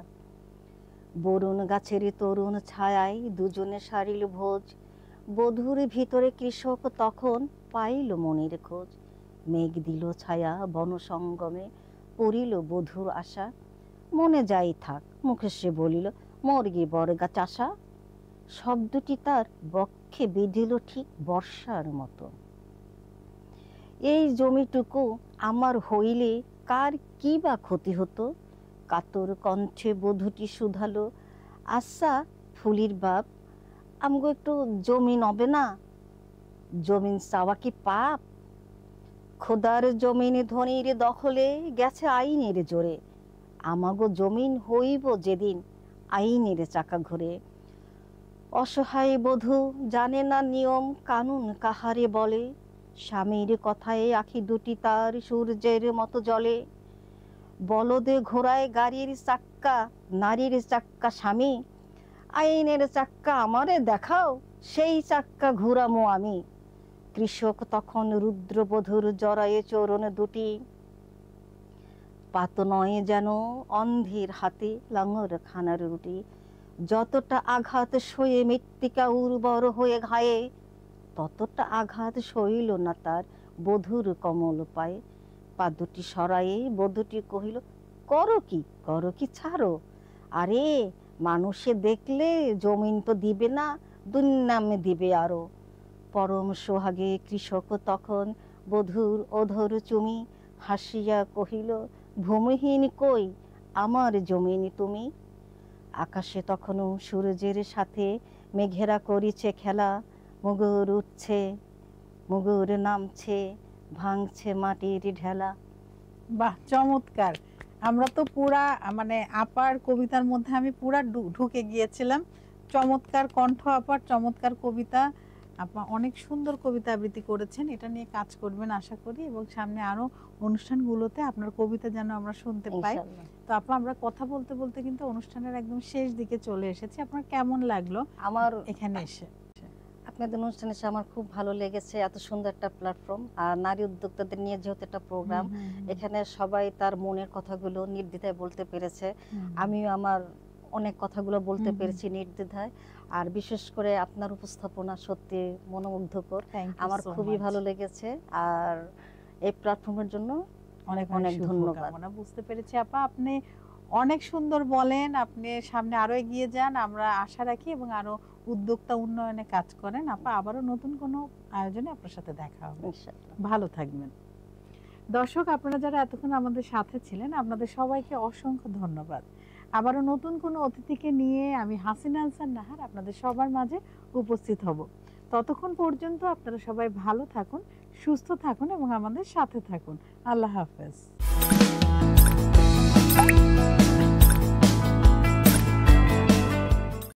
Speaker 2: বরুণ গাছের তরুণ ছায়ায় দুজনে সারিল ভোজ, বধূর ভিতরে কৃষক তখন পাইল মনের খোঁজ। মেঘ দিল ছায়া বন সঙ্গমে, পড়িল বধূর আশা। মনে যাই থাক, মুখে সে বলিল মর্গে বর্গা চাষা। শব্দটি তার বক্ষে বিঁধিল ঠিক বর্ষার মতো। এই জমিটুকু আমার হইলে কার কি বা ক্ষতি হতো। কাতর কণ্ঠে বধূটি শুধালো, আচ্ছা ফুলির বাপ, আমগো একটু জমিন হবে না? জমিন চাওয়া কি পাপ? খোদার জমিন ধনির দখলে গেছে আইনের জোরে, আমাগো জমিন হইব যেদিন আইনের চাকা ঘুরে। অসহায় বধূ জানে না নিয়ম কানুন কাহারে বলে, স্বামীর কথায় আখি দুটি তার সূর্যের মতো জলে। বলদে ঘোড়ায় গাড়ির চাক্কা, নারীর চাক্কা স্বামী, আইনের চাক্কা আমারে দেখাও, সেই চাক্কা ঘুরামো আমি। কৃষক তখন রুদ্রবধূর জরায়ে চরণ দুটি, পাত নয় যেন অন্ধের হাতে লাঙর খানার রুটি। যতটা আঘাত সয়ে মৃত্তিকা উর্বর হয়ে ঘায়ে, ততটা আঘাত সইল না তার বধূর কমল পায়ে। পা দুটি সরায়ে বধূটি কহিল, করো কি ছাড়ো। আরে মানুষে দেখলে জমিন তো দিবে না, দুর্নামে দিবে আরো। পরম সোহাগে কৃষক তখন বধূর অধর চুমি, হাসিয়া কহিল, ভূমিহীন কই আমার জমিন তুমি। আকাশে তখনও সূর্যের সাথে মেঘেরা করিছে খেলা, মুগুর উঠছে, মুগুর নামছে, ভাঙছে মাটির ঢেলা।
Speaker 1: বাহ, চমৎকার। আমরা তো পুরা মানে আপার কবিতার মধ্যে আমি পুরা ঢুকে গিয়েছিলাম। চমৎকার কণ্ঠ আপার, চমৎকার কবিতা। আপা অনেক সুন্দর কবিতা আবৃত্তি করেছেন, এটা নিয়ে কাজ করবেন আশা করি, এবং সামনে আরো অনুষ্ঠানগুলোতে আপনার কবিতা যেন আমরা শুনতে পাই। তো আপা আমরা কথা বলতে বলতে কিন্তু অনুষ্ঠানের একদম শেষ দিকে চলে এসেছি। আপনার কেমন লাগলো
Speaker 2: আমার
Speaker 1: এখানে এসে?
Speaker 2: আপনাদের অনুষ্ঠানে এসে আমার খুব ভালো লেগেছে। এত সুন্দর একটা প্ল্যাটফর্ম, আর নারী উদ্যোক্তাদের নিয়ে যেহেতু একটা প্রোগ্রাম, এখানে সবাই তার মনের কথাগুলো নির্দ্বিধায় বলতে পেরেছে। আমিও আমার অনেক কথাগুলো বলতে পেরেছি নির্দ্বিধায়। আর বিশেষ করে আপনার উপস্থাপনা সত্যি মনোমুগ্ধকর, আমার খুবই ভালো লেগেছে। আর এই প্ল্যাটফর্মের জন্য অনেক অনেক ধন্যবাদ।
Speaker 1: বুঝতে পেরেছি আপা, আপনি অনেক সুন্দর বলেন, আপনি সামনে আরো এগিয়ে যান আমরা আশা রাখি, এবং আরো উদ্যোক্তা উন্নয়নে কাজ করেন। আপা আবারও নতুন কোনো আয়োজনে আপনার সাথে দেখা হবে, ভালো থাকবেন। দর্শক আপনারা যারা এতক্ষণ আমাদের সাথে ছিলেন, আপনাদের সবাইকে অসংখ্য ধন্যবাদ। আবারও নতুন কোনো অতিথিকে নিয়ে আমি হাসিনা আনসার নাহার আপনাদের সবার মাঝে উপস্থিত হব। ততক্ষণ পর্যন্ত আপনারা সবাই ভালো থাকুন, সুস্থ থাকুন এবং আমাদের সাথে থাকুন। আল্লাহ হাফেজ।